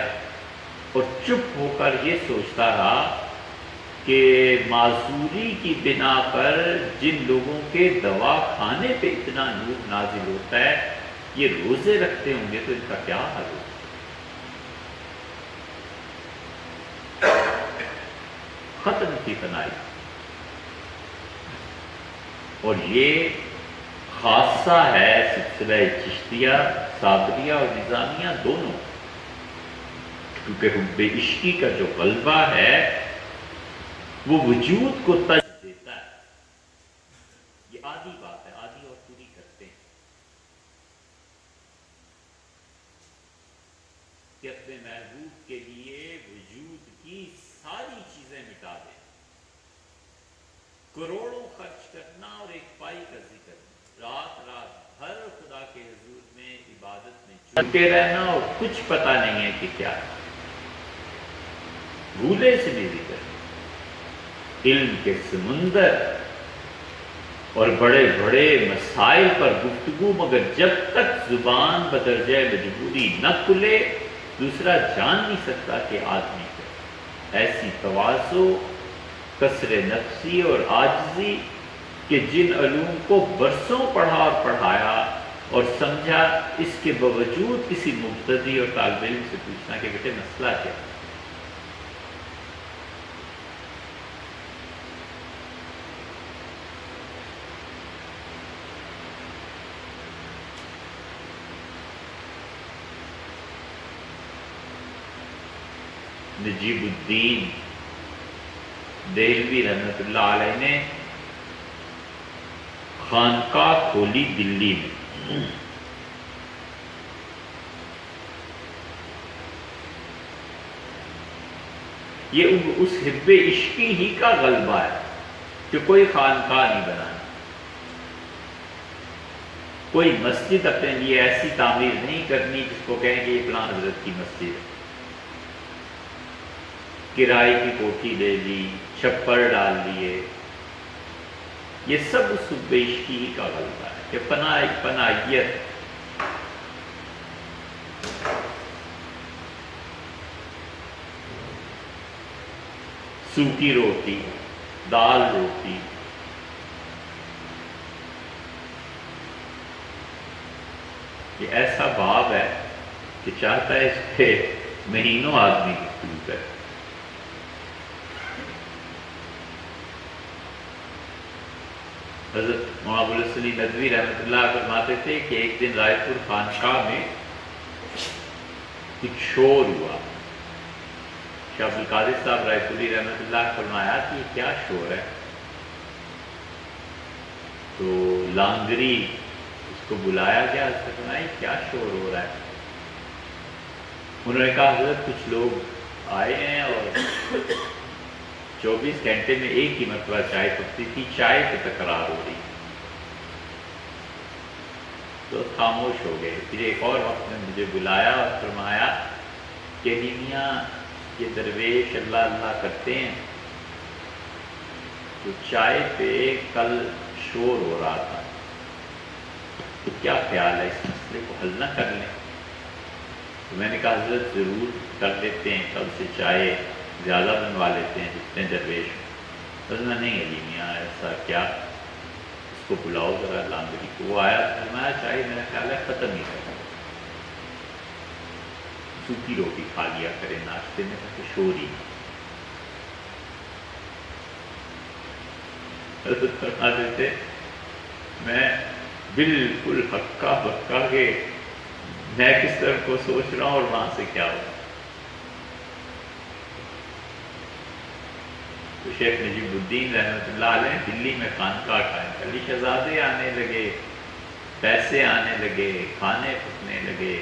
اور چپ ہو کر یہ سوچتا رہا کہ معذوری کی بنا پر جن لوگوں کے دوا کھانے پہ اتنا نور نازل ہوتا ہے، یہ روزے رکھتے ہوں گے تو ان کا کیا حال ہوگا۔ ختم کی فنائی، اور یہ خاصہ ہے سلسلہ چشتیہ، صابریہ اور نظامیہ دونوں، کیونکہ حب عشقی کا جو غلبہ ہے وہ وجود کو تج دیتا ہے۔ یہ آدھی بات ہے، آدھی اور پوری کرتے ہیں کہ اپنے محبوب کے لیے وجود کی ساری چیزیں مٹا دیں، کروڑوں خرچ کرنا اور ایک پائی کا ذکر، رات بھر خدا کے حضور میں عبادت میں چھوٹے رہنا اور کچھ پتہ نہیں ہے کہ کیا ہے، بھولے سے بھی ذکر، علم کے سمندر اور بڑے بڑے مسائل پر گفتگو، مگر جب تک زبان بدرجہ مجبوری نہ کھلے دوسرا جان نہیں سکتا کہ آدمی کو ایسی تواضع، کسر نفسی اور عاجزی کہ جن علوم کو برسوں پڑھا اور پڑھایا اور سمجھا، اس کے باوجود کسی مبتدی اور طالب علم سے پوچھنا کہ بیٹے مسئلہ کیا ہے۔ نجیب الدین دہلوی رحمۃ اللہ علیہ نے خانقاہ کھولی دلی میں، یہ اس حب عشقی ہی کا غلبہ ہے کہ کوئی خانقاہ نہیں بنانا، کوئی مسجد اپنے لیے ایسی تعمیر نہیں کرنی جس کو کہیں کہ یہ فلاں حضرت کی مسجد ہے، کرائے کی کوٹھی لے لی، چھپر ڈال لیے، یہ سب اس حب عشقی ہی کا غلبہ ہے کہ پناہیت، سوکھی روٹی، دال روٹی، یہ ایسا باب ہے کہ چاہتا ہے اس پہ مہینوں آدمی گفتگو کرے۔ حضرت مولانا ابوالحسن ندوی رحمۃ اللہ فرماتے تھے کہ ایک دن رائے پور خانقاہ میں ایک شور ہوا، شاہ عبد القادر صاحب رائے پوری رحمۃ اللہ فرمایا کہ یہ کیا شور ہے، تو لانگری اس کو بلایا گیا، اس نے فرمایا کیا شور ہو رہا ہے، انہوں نے کہا حضرت کچھ لوگ آئے ہیں اور 24 گھنٹے میں ایک ہی مرتبہ چائے پکتی تھی، چائے پہ تکرار ہو رہی، تو خاموش ہو گئے۔ پھر ایک اور وقت میں مجھے بلایا اور فرمایا کہ میاں یہ درویش اللہ اللہ کرتے ہیں، تو چائے پہ کل شور ہو رہا تھا، تو کیا خیال ہے اس مسئلے کو حل نہ کر لیں؟ تو میں نے کہا حضرت ضرور کر لیتے ہیں، کل سے چائے زیادہ بنوا لیتے ہیں جتنے درویش۔ بس میں نہیں علی میاں ایسا کیا، اس کو بلاؤ ذرا لانگڑی کو. وہ آیا، فرمایا چائے میرا خیال ہے ختم ہی کرنا، سوکھی روٹی کھا لیا کرے ناشتے میں تو کچھ ہو رہی. فرماتے تھے میں بالکل ہکا بکا کے میں کس طرح کو سوچ رہا ہوں اور وہاں سے کیا ہو. تو شیخ نجیب الدین رحمۃ اللہ علیہ دلی میں خانقاہ قائم کر لی. شہزادے آنے لگے، پیسے آنے لگے، کھانے پکنے لگے.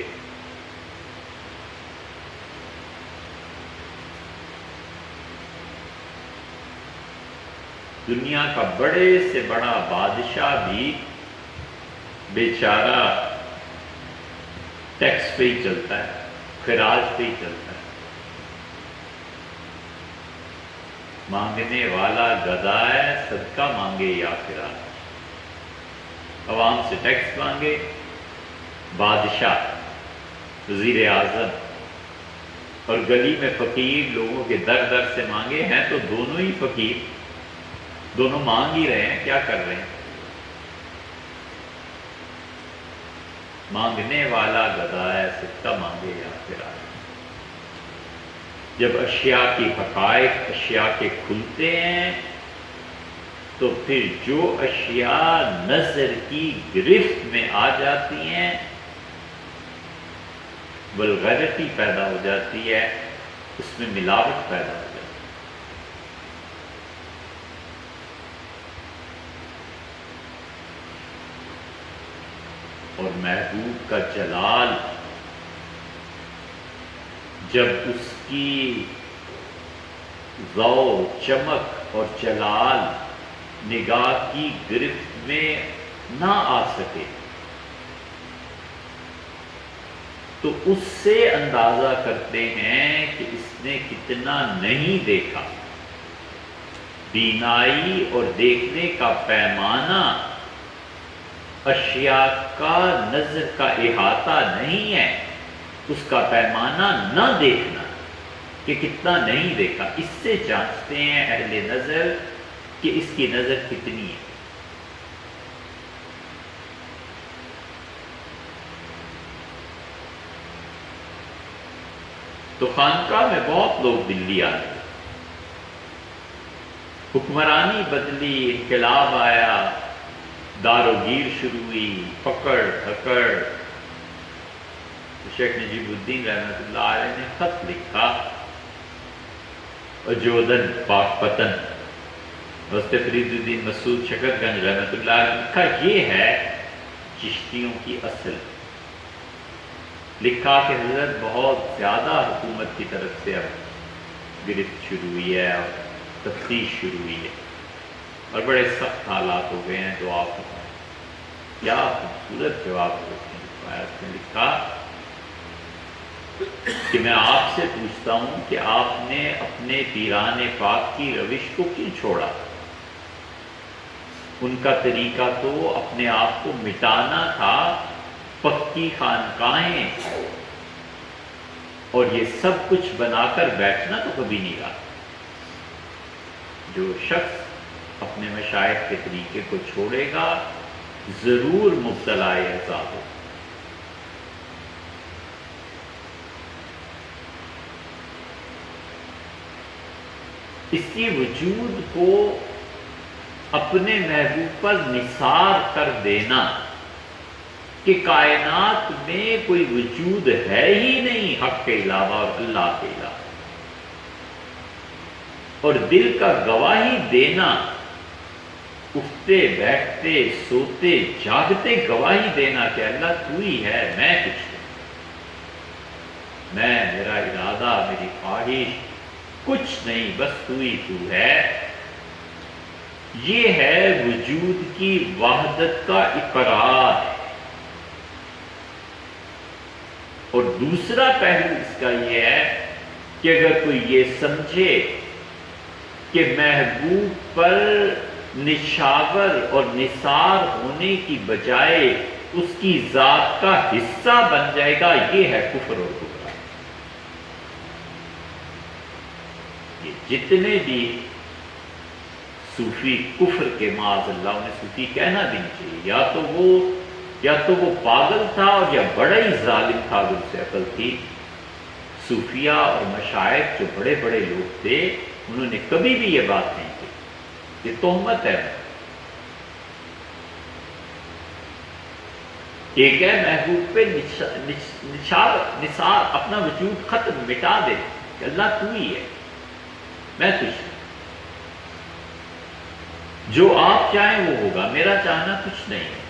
دنیا کا بڑے سے بڑا بادشاہ بھی بیچارہ ٹیکس پہ ہی چلتا ہے، خراج پہ ہی چلتا ہے. مانگنے والا گدا ہے، صدقہ مانگے یا خراج. عوام سے ٹیکس مانگے، بادشاہ، وزیر اعظم، اور گلی میں فقیر لوگوں کے در در سے مانگے. ہیں تو دونوں ہی فقیر، دونوں مانگ ہی رہے ہیں، کیا کر رہے ہیں؟ مانگنے والا گدا ہے، صدقہ مانگے یا خراج. جب اشیاء کی حقائق اشیاء کے کھلتے ہیں تو پھر جو اشیاء نظر کی گرفت میں آ جاتی ہیں ولغیرتی پیدا ہو جاتی ہے، اس میں ملاوٹ پیدا ہو جاتی ہے. اور محبوب کا جلال جب اس کی ضوء، چمک اور جلال نگاہ کی گرفت میں نہ آ سکے تو اس سے اندازہ کرتے ہیں کہ اس نے کتنا نہیں دیکھا. بینائی اور دیکھنے کا پیمانہ اشیاء کا نظر کا احاطہ نہیں ہے، اس کا پیمانہ نہ دیکھنا کہ کتنا نہیں دیکھا. اس سے جانچتے ہیں اہل نظر کہ اس کی نظر کتنی ہے. تو خانقاہ میں بہت لوگ دلی آ گئے، حکمرانی بدلی، انقلاب آیا، دار و گیر شروع ہوئی، پکڑ دھکڑ. شیخ نجیب الدین رحمۃ اللہ علیہ نے خط لکھا، اجودن پاک پتن. وسط فرید الدین مسعود شکر گنج رحمۃ اللہ علیہ نے لکھا یہ ہے چشتیوں کی اصل. لکھا کہ حضرت بہت زیادہ حکومت کی طرف سے اب گرفت شروع ہوئی ہے اور تفتیش شروع ہوئی ہے اور بڑے سخت حالات ہو گئے ہیں. دعا فرمائیں. کیا خوبصورت جواب اس نے لکھا کہ میں آپ سے پوچھتا ہوں کہ آپ نے اپنے پیران پاک کی روش کو کیوں چھوڑا؟ ان کا طریقہ تو اپنے آپ کو مٹانا تھا، پکی خانقاہیں اور یہ سب کچھ بنا کر بیٹھنا تو کبھی نہیں رہا. جو شخص اپنے مشائخ کے طریقے کو چھوڑے گا ضرور مبتلا عذاب ہو. اس کی وجود کو اپنے محبوب پر نثار کر دینا کہ کائنات میں کوئی وجود ہے ہی نہیں حق کے علاوہ اور اللہ کے علاوہ، اور دل کا گواہی دینا، اٹھتے بیٹھتے سوتے جاگتے گواہی دینا کہ اللہ تو ہی ہے، میں کچھ نہیں، میں، میرا ارادہ، میری خواہش کچھ نہیں، بس تو ہی تو ہے. یہ ہے وجود کی وحدت کا اقرار. اور دوسرا پہلو اس کا یہ ہے کہ اگر کوئی یہ سمجھے کہ محبوب پر نشاور اور نثار ہونے کی بجائے اس کی ذات کا حصہ بن جائے گا، یہ ہے کفر اور کفر. یہ جتنے بھی صوفی کفر کے معاذ اللہ، انہیں صوفی کہنا بھی نہیں چاہیے، یا تو وہ پاگل تھا اور یا بڑا ہی ظالم تھا اگر اسے عقل تھی۔ صوفیہ اور مشائخ جو بڑے بڑے لوگ تھے انہوں نے کبھی بھی یہ بات نہیں کی، یہ تہمت ہے۔ ایک ہے محبوب پہ نثار اپنا وجود ختم مٹا دے کہ اللہ تو ہی ہے، میں تجھ ہوں، جو آپ چاہیں وہ ہوگا، میرا چاہنا کچھ نہیں ہے۔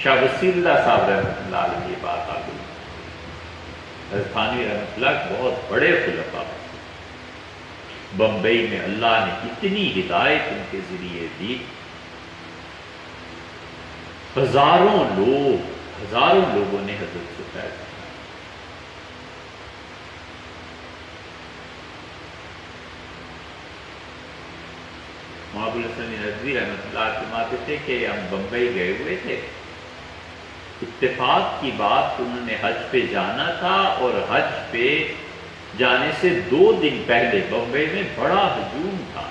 شاہ وسیع اللہ صاحب رحمۃ اللہ علیہ یہ بات آ گئی۔ حضرت تھانوی رحمۃ اللہ بہت بڑے خلفاء، بمبئی میں اللہ نے اتنی ہدایت ان کے ذریعے دی، ہزاروں لوگوں نے حضرت سے فیض کیا۔ محب الحسن ندوی رحمۃ اللہ فرماتے تھے کہ ہم بمبئی گئے ہوئے تھے، اتفاق کی بات انہوں نے حج پہ جانا تھا، اور حج پہ جانے سے 2 دن پہلے بمبئی میں بڑا ہجوم تھا،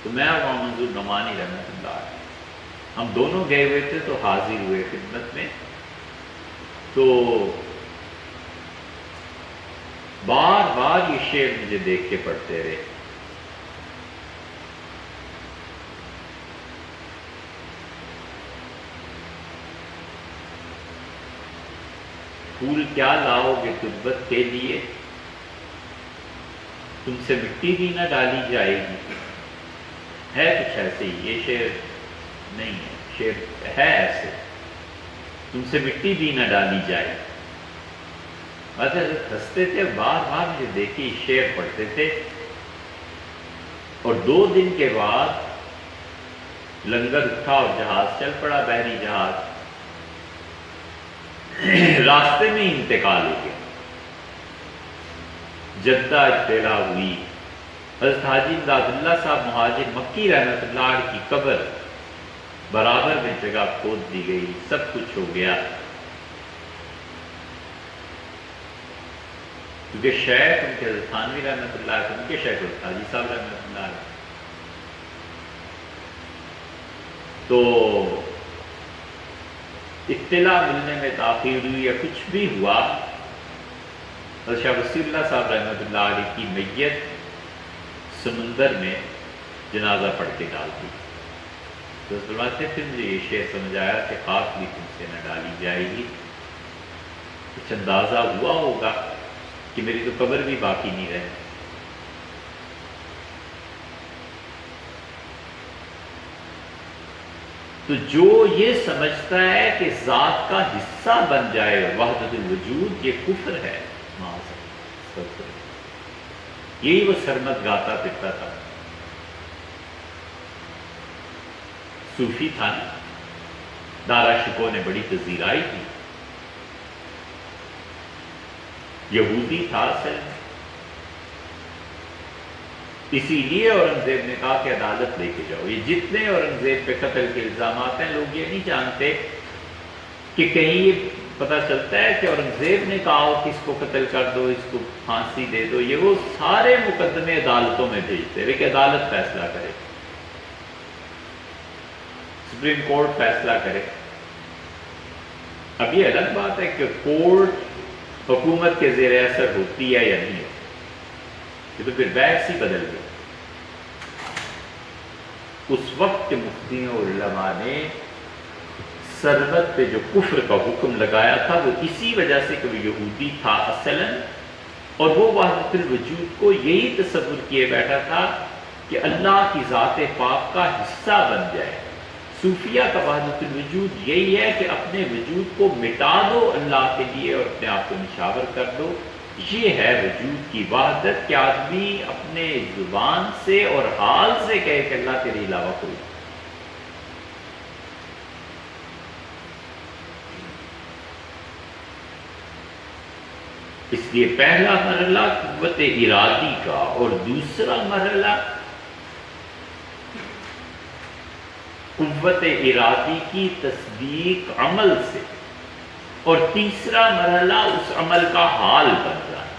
تو میں اور وہاں منظور نعمانی رحمۃ اللہ ہم دونوں گئے ہوئے تھے، تو حاضر ہوئے خدمت میں، تو بار بار یہ شعر مجھے دیکھ کے پڑھتے رہے۔ پھول کیا لاؤ گے تربت کے لیے، تم سے مٹی بھی نہ ڈالی جائے گی، ہے کچھ ایسے ہی، یہ شعر نہیں ہے، شعر ہے ایسے، تم سے مٹی بھی نہ ڈالی جائے۔ حضرت ہنستے تھے، بار بار مجھے دیکھی شعر پڑھتے تھے، اور 2 دن کے بعد لنگر اٹھا اور جہاز چل پڑا، بحری جہاز، راستے میں انتقال ہو گیا، جدہ اطلاع ہوئی، حضرت حاجی امداد اللہ صاحب مہاجر مکی رحمۃ اللہ علیہ کی قبر برابر میں جگہ کھود دی گئی، سب کچھ ہو گیا، کیونکہ شیخ ان کے حضرت تھانوی رحمۃ اللہ علیہ، ان کے شیخ حضرت حاجی صاحب رحمۃ اللہ علیہ، تو اطلاع ملنے میں تاخیر ہوئی یا کچھ بھی ہوا، حضرت شاہ وسیع اللہ صاحب رحمۃ اللہ علیہ کی میت سمندر میں جنازہ پڑھ کے ڈال دی، تو فرماتے پھر مجھے یہ شعر سمجھ آیا کہ خاک بھی تم سے نہ ڈالی جائے گی، کچھ اندازہ ہوا ہوگا کہ میری تو قبر بھی باقی نہیں رہے۔ تو جو یہ سمجھتا ہے کہ ذات کا حصہ بن جائے وحدت الوجود، یہ کفر ہے، یہی وہ سرمت گاتا پھرتا تھا، صوفی تھا نا، دارا شکو نے بڑی پذیرائی کی، یہودی تھا اصل، اسی لیے اورنگزیب نے کہا کہ عدالت لے کے جاؤ۔ یہ جتنے اورنگزیب پہ قتل کے الزامات ہیں، لوگ یہ نہیں جانتے کہ کہیں یہ پتہ چلتا ہے کہ اورنگزیب نے کہا ہو کہ اس کو قتل کر دو، اس کو پھانسی دے دو، یہ وہ سارے مقدمے عدالتوں میں بھیجتے ہیں کہ عدالت فیصلہ کرے، سپریم کورٹ فیصلہ کرے۔ اب یہ الگ بات ہے کہ کورٹ حکومت کے زیر اثر ہوتی ہے یا نہیں ہوتی، یہ تو پھر بحث ہی بدل گئی۔ اس وقت کے مفتیوں اور علماء نے سرمت پہ جو کفر کا حکم لگایا تھا وہ اسی وجہ سے کہ وہ یہودی تھا اصلاً، اور وہ وحدت الوجود کو یہی تصور کیے بیٹھا تھا کہ اللہ کی ذات پاک کا حصہ بن جائے۔ صوفیہ کا وحدت الوجود یہی ہے کہ اپنے وجود کو مٹا دو اللہ کے لیے اور اپنے آپ کو نشاور کر دو۔ یہ ہے وجود کی وحدت کہ آدمی اپنے زبان سے اور حال سے کہے کہ اللہ تیرے علاوہ کوئی۔ اس لیے پہلا مرحلہ قوت ارادی کا، اور دوسرا مرحلہ قوت ارادی کی تصدیق عمل سے، اور تیسرا مرحلہ اس عمل کا حال بن رہا ہے۔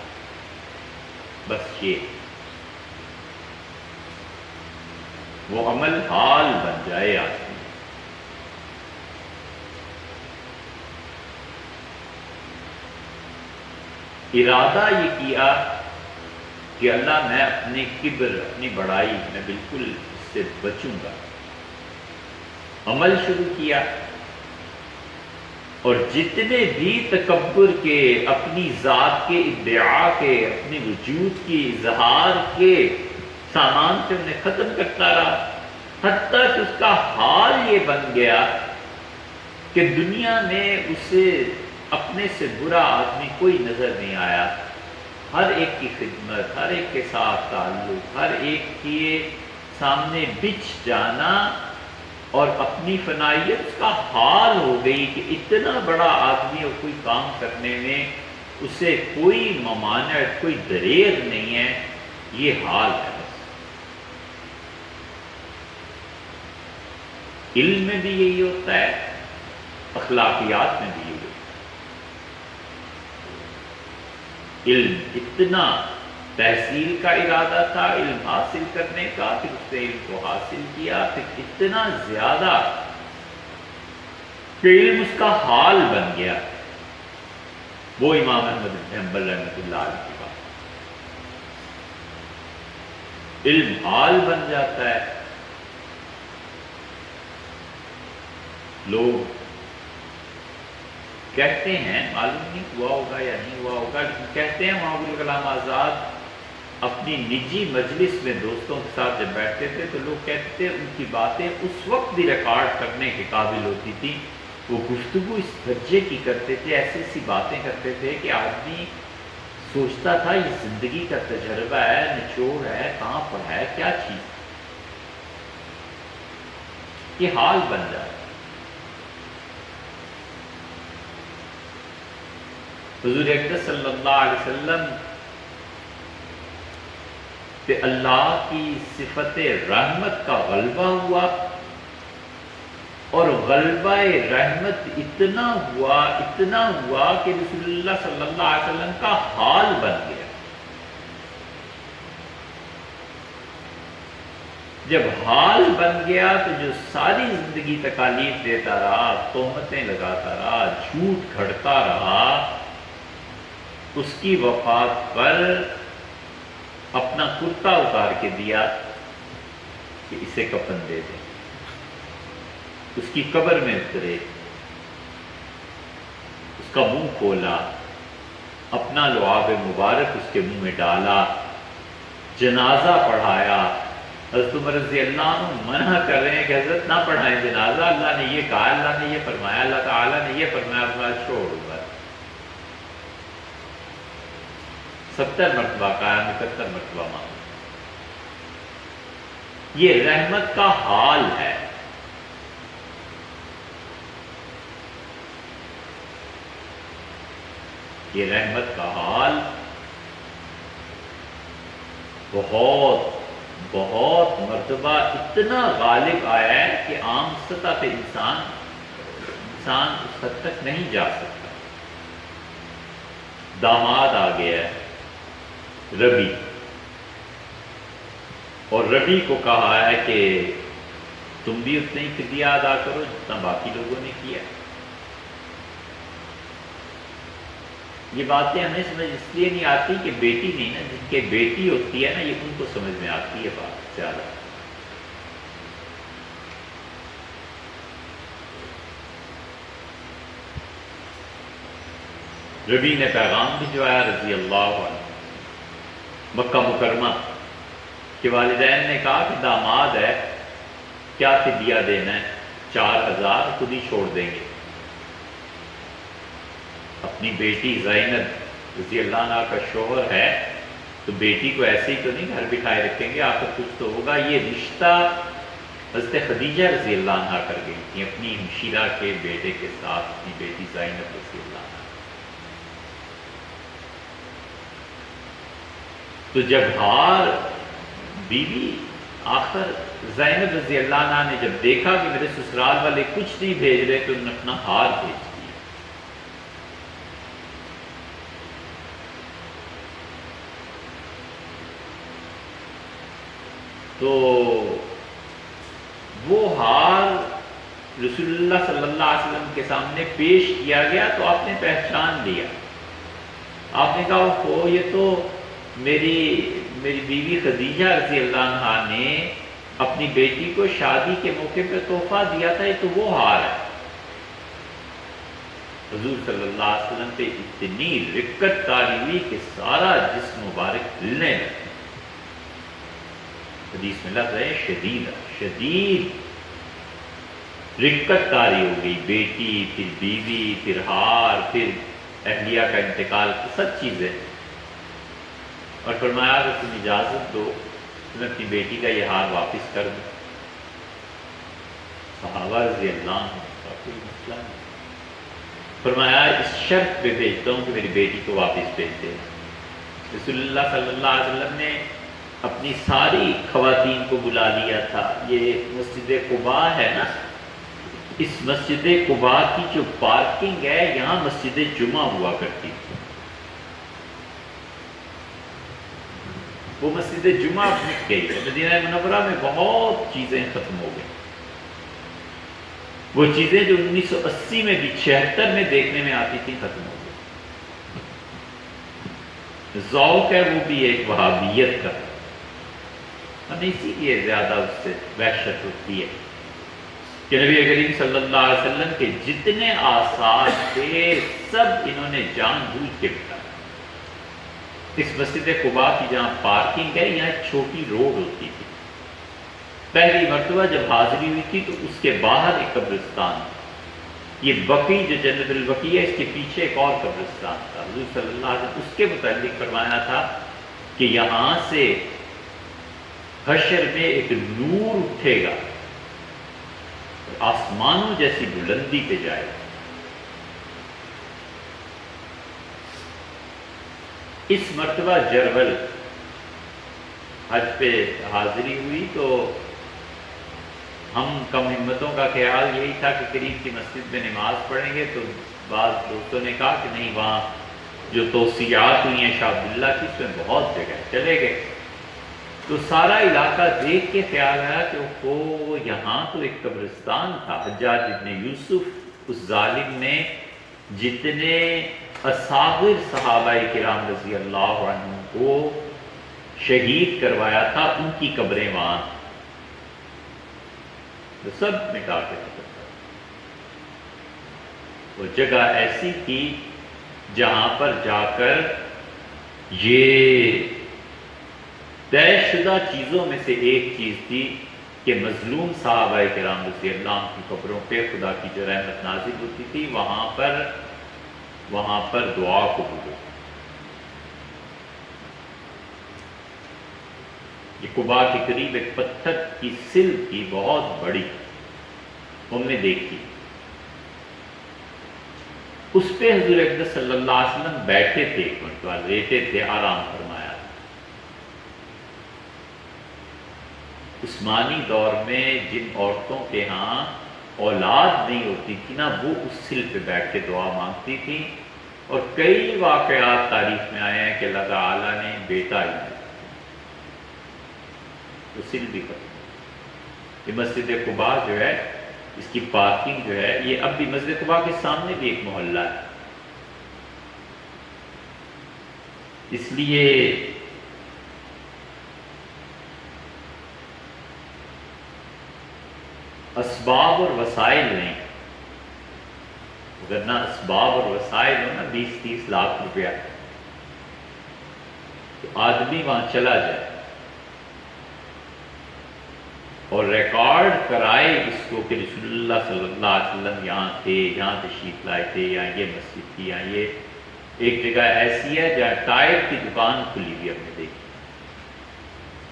بس یہ وہ عمل حال بن جائے آدمی. ارادہ یہ کیا کہ اللہ میں اپنے کبر، اپنی بڑائی، میں بالکل اس سے بچوں گا. عمل شروع کیا اور جتنے بھی تکبر کے، اپنی ذات کے ادعا کے، اپنے وجود کی اظہار کے سامان سے انہیں ختم کرتا رہا، حتیٰ کہ اس کا حال یہ بن گیا کہ دنیا میں اسے اپنے سے برا آدمی کوئی نظر نہیں آیا. ہر ایک کی خدمت، ہر ایک کے ساتھ تعلق، ہر ایک کے سامنے بچ جانا اور اپنی فنائیت اس کا حال ہو گئی کہ اتنا بڑا آدمی اور کوئی کام کرنے میں اسے کوئی ممانعت، کوئی دریغ نہیں ہے. یہ حال ہے. بس علم میں بھی یہی ہوتا ہے، اخلاقیات میں بھی یہی ہوتا ہے. علم اتنا تحصیل کا ارادہ تھا، علم حاصل کرنے کا، پھر اس نے علم کو حاصل کیا، پھر اتنا زیادہ کہ علم اس کا حال بن گیا. وہ امام احمد بن حنبل رحمۃ اللہ علیہ کی بات. علم حال بن جاتا ہے. لوگ کہتے ہیں، معلوم نہیں ہوا ہوگا یا نہیں ہوا ہوگا، لیکن کہتے ہیں وہاں ابوالکلام آزاد اپنی نجی مجلس میں دوستوں کے ساتھ جب بیٹھتے تھے تو لوگ کہتے تھے ان کی باتیں اس وقت بھی ریکارڈ کرنے کے قابل ہوتی تھی. وہ گفتگو اس درجے کی کرتے تھے، ایسی ایسی باتیں کرتے تھے کہ آدمی سوچتا تھا یہ زندگی کا تجربہ ہے، نچوڑ ہے، کہاں پر ہے، کیا چیز. یہ حال بن جائے. حضور اقدس صلی اللہ علیہ وسلم پہ اللہ کی صفت رحمت کا غلبہ ہوا، اور غلبہ رحمت اتنا ہوا کہ رسول اللہ صلی اللہ علیہ وسلم کا حال بن گیا. جب حال بن گیا تو جو ساری زندگی تکالیف دیتا رہا، تہمتیں لگاتا رہا، جھوٹ گھڑتا رہا، اس کی وفات پر اپنا کرتا اتار کے دیا کہ اسے کفن دے دیں. اس کی قبر میں اترے، اس کا منہ کھولا، اپنا لعاب مبارک اس کے منہ میں ڈالا، جنازہ پڑھایا. حضرت عمر رضی اللہ عنہ منع کر رہے ہیں کہ حضرت نہ پڑھائیں جنازہ، اللہ نے یہ کہا، اللہ نے یہ فرمایا، اللہ تعالیٰ نے یہ فرمایا. چھوڑ عمر. 70 مرتبہ کہا، 71 مرتبہ مانگا. یہ رحمت کا حال ہے. یہ رحمت کا حال بہت مرتبہ اتنا غالب آیا ہے کہ عام سطح پہ انسان اس حد تک نہیں جا سکتا. داماد آ گیا ہے ربی، اور ربی کو کہا ہے کہ تم بھی اتنا ہی فدیہ ادا کرو جتنا باقی لوگوں نے کیا. یہ باتیں ہمیں سمجھ اس لیے نہیں آتی کہ بیٹی نہیں نا، جن کے بیٹی ہوتی ہے نا، یہ ان کو سمجھ میں آتی ہے بات زیادہ. ربی نے پیغام بھجوایا رضی اللہ عنہ مکہ مکرمہ کہ والدین نے کہا کہ داماد ہے، کیا فدیہ دینا ہے؟ 4000 خود ہی چھوڑ دیں گے. اپنی بیٹی زینب رضی اللہ عنہ کا شوہر ہے تو بیٹی کو ایسے ہی تو نہیں گھر بٹھائے رکھیں گے، آخر کچھ تو ہوگا. یہ رشتہ حضرت خدیجہ رضی اللہ عنہ کر گئی تھی اپنی ہمشیرہ کے بیٹے کے ساتھ، اپنی بیٹی زینب رضی اللہ عنہ. تو جب ہار بیوی آخر زینب رضی اللہ عنہ نے جب دیکھا کہ میرے سسرال والے کچھ نہیں بھیج رہے تو انہوں نے اپنا ہار بھیج دیا. تو وہ حال رسول اللہ صلی اللہ علیہ وسلم کے سامنے پیش کیا گیا تو آپ نے پہچان لیا. آپ نے کہا ہو یہ تو میری بیوی خدیجہ رضی اللہ عنہا نے اپنی بیٹی کو شادی کے موقع پہ تحفہ دیا تھا، یہ تو وہ حال ہے. حضور صلی اللہ علیہ وسلم پہ اتنی رقت طاری ہوئی کہ سارا جسم مبارک ہلنے لگا. حدیث میں لفظ ہے شدید رقت طاری ہو گئی. بیٹی، پھر بیوی، پھر ہار، پھر اہلیہ کا انتقال، سب چیزیں. اور فرمایا کہ تم اجازت دو میں اپنی بیٹی کا یہ ہار واپس کر دوں. صحابہ رضی اللہ عنہ کا کوئی مسئلہ نہیں. فرمایا اس شرط پہ بھیجتا ہوں کہ میری بیٹی کو واپس بھیج دے. رسول اللہ صلی اللہ علیہ وسلم نے اپنی ساری خواتین کو بلا لیا تھا. یہ مسجد قباء ہے نا، اس مسجد قباء کی جو پارکنگ ہے یہاں مسجد جمعہ ہوا کرتی تھی. وہ مسجد جمعہ مٹ گئی ہے. مدینہ منورہ میں بہت چیزیں ختم ہو گئی. وہ چیزیں جو 1980 میں بھی 76 میں دیکھنے میں آتی تھی ختم ہو گئی. ذوق ہے وہ بھی ایک وہابیت کا، ہمیں اسی لیے زیادہ اس سے وحشت ہوتی ہے کہ نبی کریم صلی اللہ علیہ وسلم کے جتنے آثار تھے سب انہوں نے جان بوجھ کے بتایا. اس مسجد قباء کی جہاں پارکنگ ہے یہاں ایک چھوٹی روڈ ہوتی تھی. پہلی مرتبہ جب حاضری ہوئی تھی تو اس کے باہر ایک قبرستان تھا. یہ بقی جو جنت البقیع ہے اس کے پیچھے ایک اور قبرستان تھا. حضور صلی اللہ علیہ وسلم اس کے متعلق فرمایا تھا کہ یہاں سے حشر میں ایک نور اٹھے گا، آسمانوں جیسی بلندی پہ جائے گا. اس مرتبہ جرول حج پہ حاضری ہوئی تو ہم کم ہمتوں کا خیال یہی تھا کہ قریب کی مسجد میں نماز پڑھیں گے. تو بعض دوستوں نے کہا کہ نہیں، وہاں جو توسیعات ہوئی ہیں شاہ عبداللہ کی اس میں بہت جگہ چلے گئے. تو سارا علاقہ دیکھ کے خیال آیا کہ وہ یہاں تو ایک قبرستان تھا. حجاج ابن یوسف اس ظالم نے جتنے اصاغر صحابہ کرام رضی اللہ عنہ کو شہید کروایا تھا ان کی قبریں وہاں تو سب مٹا کے ختم. وہ جگہ ایسی تھی جہاں پر جا کر یہ طے شدہ چیزوں میں سے ایک چیز تھی کہ مظلوم صحابہ کرام رضی اللہ عنہ کی قبروں پہ خدا کی جو رحمت نازل ہوتی تھی وہاں پر دعا قبول ہوتی. یہ قباء کے قریب ایک پتھر کی سل تھی بہت بڑی، ہم نے دیکھی. اس پہ حضور اقدس صلی اللہ علیہ وسلم بیٹھے تھے، ایک مرتبہ لیٹے تھے، آرام فرمایا. عثمانی دور میں جن عورتوں کے ہاں اولاد نہیں ہوتی تھی نا وہ اس سل پہ بیٹھ کے دعا مانگتی تھی. اور کئی واقعات تاریخ میں آئے ہیں کہ اللہ تعالیٰ نے بیٹا ہی تو سل بھی ختم. یہ مسجد قباء جو ہے اس کی پارکنگ جو ہے یہ اب بھی مسجد قباء کے سامنے بھی ایک محلہ ہے. اس لیے اسباب اور وسائل نہیں، اگر نہ اسباب اور وسائل ہو نا 20-30 لاکھ روپیہ تو آدمی وہاں چلا جائے اور ریکارڈ کرائے اس کو کہ رسول اللہ صلی اللہ علیہ وسلم یہاں تھے، یہاں تشریف لائے تھے، یہاں یہ مسجد تھی، یہاں یہ ایک جگہ ایسی ہے جہاں ٹائر کی دکان کھلی ہوئی ہم نے دیکھی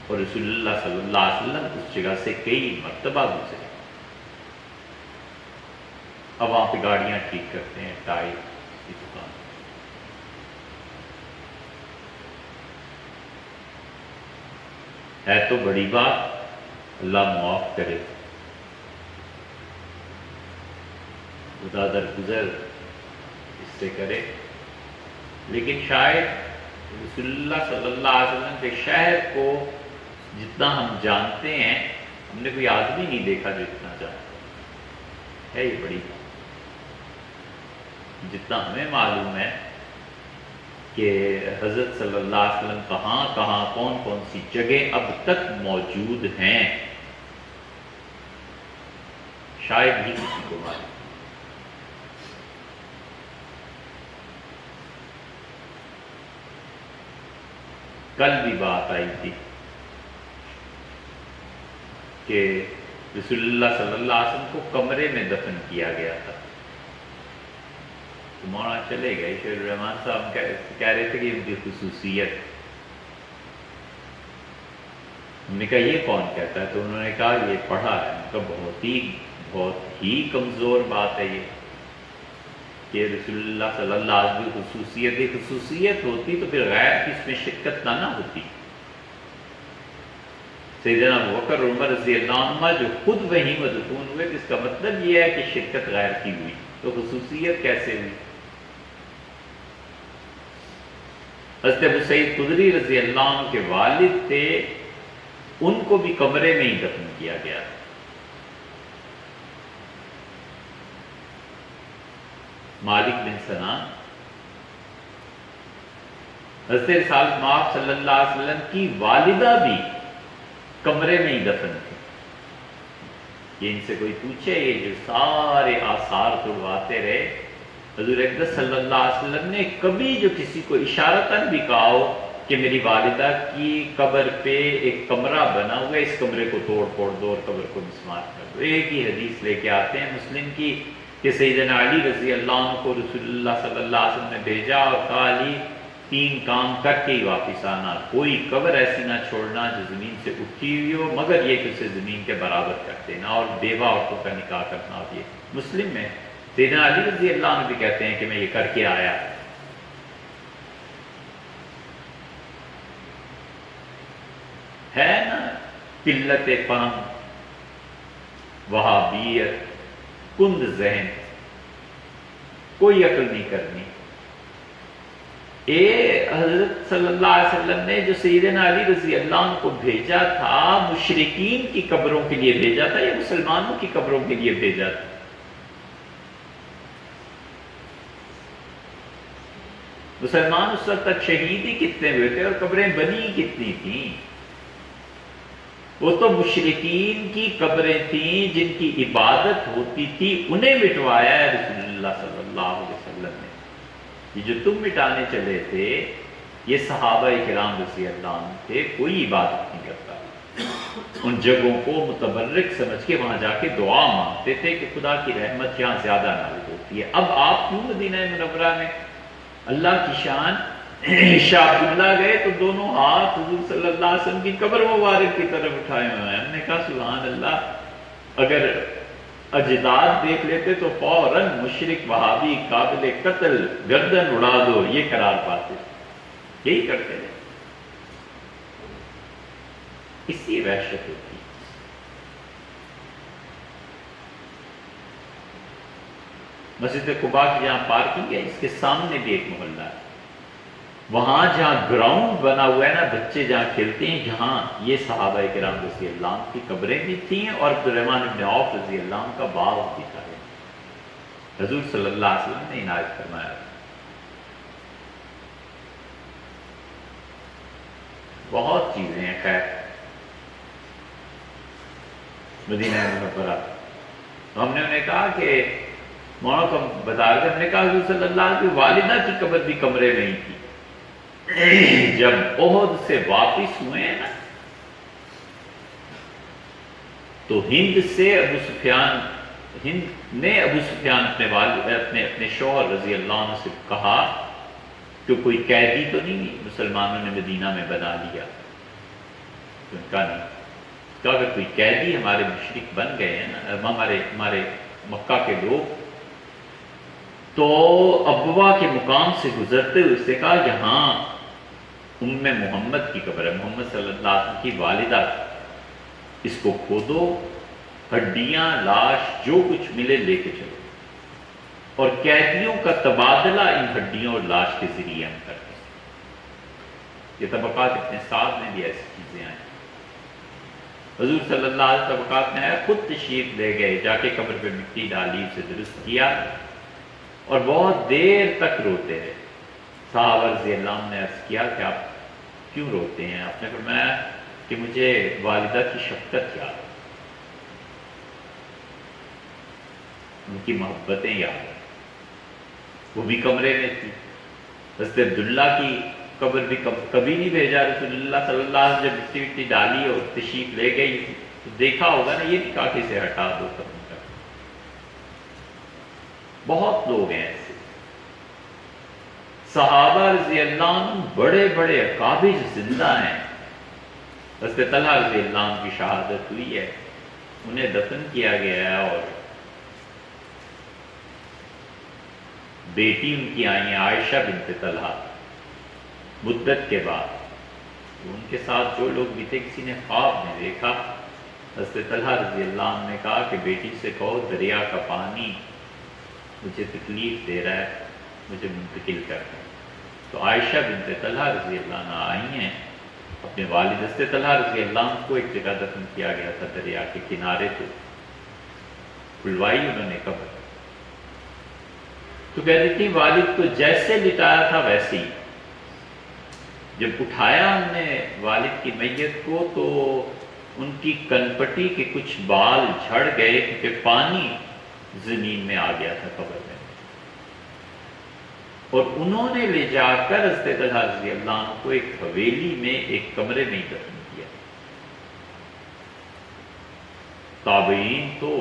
اور رسول اللہ صلی اللہ علیہ وسلم اس جگہ سے کئی مرتبہ گزرے. اب وہاں پہ گاڑیاں ٹھیک کرتے ہیں، ٹائر کی دکان. ہے تو بڑی بات، اللہ معاف کرے، خدا درگزر اس سے کرے. لیکن شاید رسول اللہ صلی اللہ علیہ وسلم کے شہر کو جتنا ہم جانتے ہیں ہم نے کوئی آدمی نہیں دیکھا جو اتنا جانتا ہے، یہ بڑی بات۔ جتنا ہمیں معلوم ہے کہ حضرت صلی اللہ علیہ وسلم کہاں کہاں کون کون سی جگہ اب تک موجود ہیں، شاید ہی کسی کو معلوم۔ کل بھی بات آئی تھی کہ رسول اللہ صلی اللہ علیہ وسلم کو کمرے میں دفن کیا گیا تھا، تو مولانا چلے گئے شیر الرحمان صاحب کہہ رہے تھے کہ ان کی خصوصیت، ہم نے کہا یہ کون کہتا ہے؟ تو انہوں نے کہا یہ پڑھا ہے۔ ان کا بہت ہی کمزور بات ہے یہ کہ رسول اللہ صلی اللہ علیہ وسلم کی خصوصیت ہوتی تو پھر غیر کی اس میں شرکت نہ ہوتی۔ سیدنا ابوبکر عمر رضی اللہ عنہ جو خود وہیں مدفون ہوئے، اس کا مطلب یہ ہے کہ شرکت غیر کی ہوئی، تو خصوصیت کیسے ہوئی؟ حضرت ابو سعید خدری رضی اللہ عنہ کے والد تھے، ان کو بھی کمرے میں ہی دفن کیا گیا۔ مالک بن سنان، حضرت رسالت مآب صلی اللہ علیہ وسلم کی والدہ بھی کمرے میں ہی دفن تھی۔ یہ ان سے کوئی پوچھے، یہ جو سارے آثار توڑواتے رہے، حضور اقدس صلی اللہ علیہ وسلم نے کبھی جو کسی کو اشارتاً بھی کہا ہو کہ میری والدہ کی قبر پہ ایک کمرہ بنا ہوا ہے، اس کمرے کو توڑ پھوڑ دو اور قبر کو مسمار کر دو، ایک ہی حدیث لے کے آتے ہیں مسلم کی کہ سیدنا علی رضی اللہ عنہ کو رسول اللہ صلی اللہ علیہ وسلم نے بھیجا اور کہا علی 3 کام کر کے ہی واپس آنا، کوئی قبر ایسی نہ چھوڑنا جو زمین سے اٹھی ہوئی ہو مگر یہ کہ اسے زمین کے برابر کر دینا، اور بیوہ عورتوں کا نکاح کرنا۔ اور یہ مسلم میں سیدنا علی رضی اللہ عنہ بھی کہتے ہیں کہ میں یہ کر کے آیا۔ ہے نا قلت فہم، وہابیت، کند ذہن، کوئی عقل نہیں کرنی۔ حضرت صلی اللہ علیہ وسلم نے جو سیدنا علی رضی اللہ عنہ کو بھیجا تھا، مشرکین کی قبروں کے لیے بھیجا تھا یا مسلمانوں کی قبروں کے لیے بھیجا تھا؟ مسلمان اس وقت تک شہید ہی کتنے ہوئے تھے اور قبریں بنی کتنی تھیں؟ وہ تو مشرکین کی قبریں تھیں جن کی عبادت ہوتی تھی، انہیں مٹوایا ہے رسول اللہ صلی اللہ علیہ وسلم نے۔ یہ جو تم مٹانے چلے تھے یہ صحابہ کرام رضی اللہ عنہ تھے، کوئی عبادت نہیں کرتا، ان جگہوں کو متبرک سمجھ کے وہاں جا کے دعا مانگتے تھے کہ خدا کی رحمت یہاں زیادہ نازل ہوتی ہے۔ اب آپ کیوں مدینہ منورہ میں اللہ کی شان شاہ عبداللہ گئے تو دونوں ہاتھ حضور صلی اللہ علیہ وسلم کی قبر مبارک کی طرف اٹھائے ہوئے ہیں۔ ہم نے کہا سبحان اللہ، اگر اجداد دیکھ لیتے تو فوراً مشرک وہابی قابل قتل گردن اڑا دو یہ قرار پاتے، یہی کرتے ہیں، اسی وحشت ہوتی۔ مسجد قباء کی جہاں پارکنگ ہے اس کے سامنے بھی ایک محلہ ہے، وہاں جہاں گراؤنڈ بنا ہوا ہے نا، بچے جہاں کھیلتے ہیں، جہاں یہ صحابہ کرام رضی اللہ عنہ کی قبریں بھی تھیں اور عبد الرحمن بن عوف رضی اللہ عنہ کا باغ بھی تھا، حضور صلی اللہ علیہ وسلم نے عنایت فرمایا۔ بہت چیزیں ہیں، خیر مدینہ منورہ ہم نے انہیں کہا کہ مولانا کو بتا رہے تھے، ہم نے کہا حضور صلی اللہ علیہ وسلم کی والدہ کی قبر بھی کمرے میں ہی تھی۔ جب احد سے واپس ہوئے ہیں نا تو ہند نے ابو سفیان اپنے شوہر رضی اللہ عنہ سے کہا کہ کوئی قیدی تو نہیں مسلمانوں نے مدینہ میں بنا لیا؟ ان کا نہیں، کہ اگر کوئی قیدی ہمارے مشرک بن گئے ہیں نا، ہمارے مکہ کے لوگ، تو ابوا کے مقام سے گزرتے ہوئے اس سے کہا یہاں ام محمد کی قبر ہے، محمد صلی اللہ علیہ وسلم کی والدہ، اس کو کھودو، ہڈیاں لاش جو کچھ ملے لے کے چلو، اور قیدیوں کا تبادلہ ان ہڈیوں اور لاش کے ذریعے ہم کرتے ہیں۔ یہ طبقات ابن سعد میں بھی ایسی چیزیں آئیں۔ حضور صلی اللہ علیہ وسلم طبقات میں آیا، خود تشریف لے گئے، جا کے قبر پہ مٹی ڈالی، اسے درست کیا اور بہت دیر تک روتے رہے۔ صحابہ رضی اللہ عنہ نے عرض کیا کہ آپ کیوں روتے ہیں؟ آپ نے فرمایا کہ مجھے والدہ کی شفقت یاد ہے، ان کی محبتیں یاد ہیں، وہ بھی کمرے میں تھی۔ حضرت عبداللہ کی قبر بھی کبھی نہیں بھیجا رسول اللہ صلی اللہ علیہ وسلم، جب مٹی مٹی ڈالی اور تشریف لے گئی تو دیکھا ہوگا نا، یہ نہیں کہا کہ اسے ہٹا دو کبھی کا۔ بہت لوگ ہیں ایسے صحابہ رضی اللہ عنہ، بڑے بڑے اکابر زندہ ہیں۔ حضرت طلحہ رضی اللہ عنہ کی شہادت ہوئی ہے، انہیں دفن کیا گیا ہے اور بیٹی ان کی آئی ہیں عائشہ بنت طلحہ مدت کے بعد۔ ان کے ساتھ جو لوگ بھی تھے، کسی نے خواب میں دیکھا، حضرت طلحہ رضی اللہ عنہ نے کہا کہ بیٹی سے کہو دریا کا پانی مجھے تکلیف دے رہا ہے، مجھے منتقل کر دیں۔ تو عائشہ بنت طلحہ رضی اللہ عنہ آئی ہیں، اپنے والد حضرت طلحہ رضی اللہ عنہ کو ایک جگہ دفن کیا گیا تھا دریا کے کنارے پہ، کھلوائی انہوں نے قبر، تو کہہ دیتی والد کو جیسے لٹایا تھا ویسے ہی، جب اٹھایا ہم نے والد کی میت کو تو ان کی کنپٹی کے کچھ بال جھڑ گئے، کیونکہ پانی زمین میں آ گیا تھا قبر میں، اور انہوں نے لے جا کر حضرت طلحہ رضی اللہ عنہ کو ایک حویلی میں ایک کمرے میں ہی دفن کیا۔ تابعین تو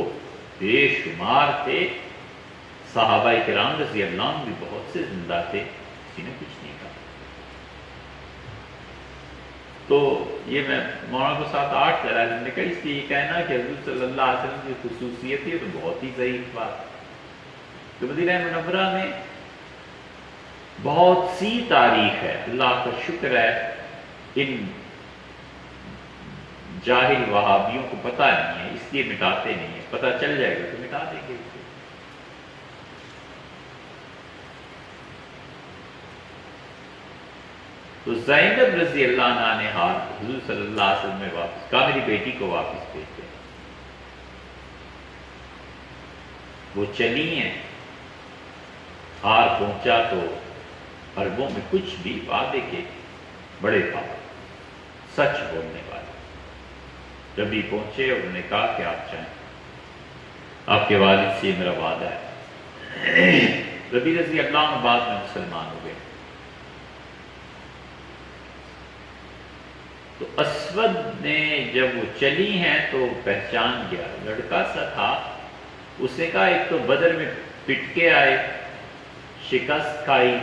بے شمار تھے، صحابہ کرام رضی اللہ عنہ بھی بہت سے زندہ تھے، کسی نے کچھ نہیں کہا۔ تو یہ میں مولانا کو 7-8 طرح نے کہا، اس لیے یہ کہنا کہ حضور صلی اللہ علیہ وسلم کی خصوصیت ہے تو بہت ہی ضعیف بات۔ تو مدینہ منورہ میں بہت سی تاریخ ہے، اللہ کا شکر ہے ان جاہل وہابیوں کو پتہ نہیں ہے، اس لیے مٹاتے نہیں ہیں، پتہ چل جائے گا تو مٹا دیں گے اسے۔ تو زینب رضی اللہ عنہ نے ہاتھ حضور صلی اللہ علیہ وسلم میں واپس کہا، میری بیٹی کو واپس بھیج دیں۔ وہ چلی ہیں، ہار پہنچا تو عربوں میں کچھ بھی وعدے کے بڑے پاپا، سچ بولنے والے۔ جب بھی پہنچے انہوں نے کہا کہ آپ چاہیں، آپ کے والد سے یہ میرا وعدہ ہے۔ ربی رضی اللہ عنہ بعد میں مسلمان ہو گئے۔ تو اسود نے جب وہ چلی ہیں تو پہچان گیا، لڑکا سا تھا، اس نے کہا ایک تو بدر میں پٹ کے آئے، شکست کھائی،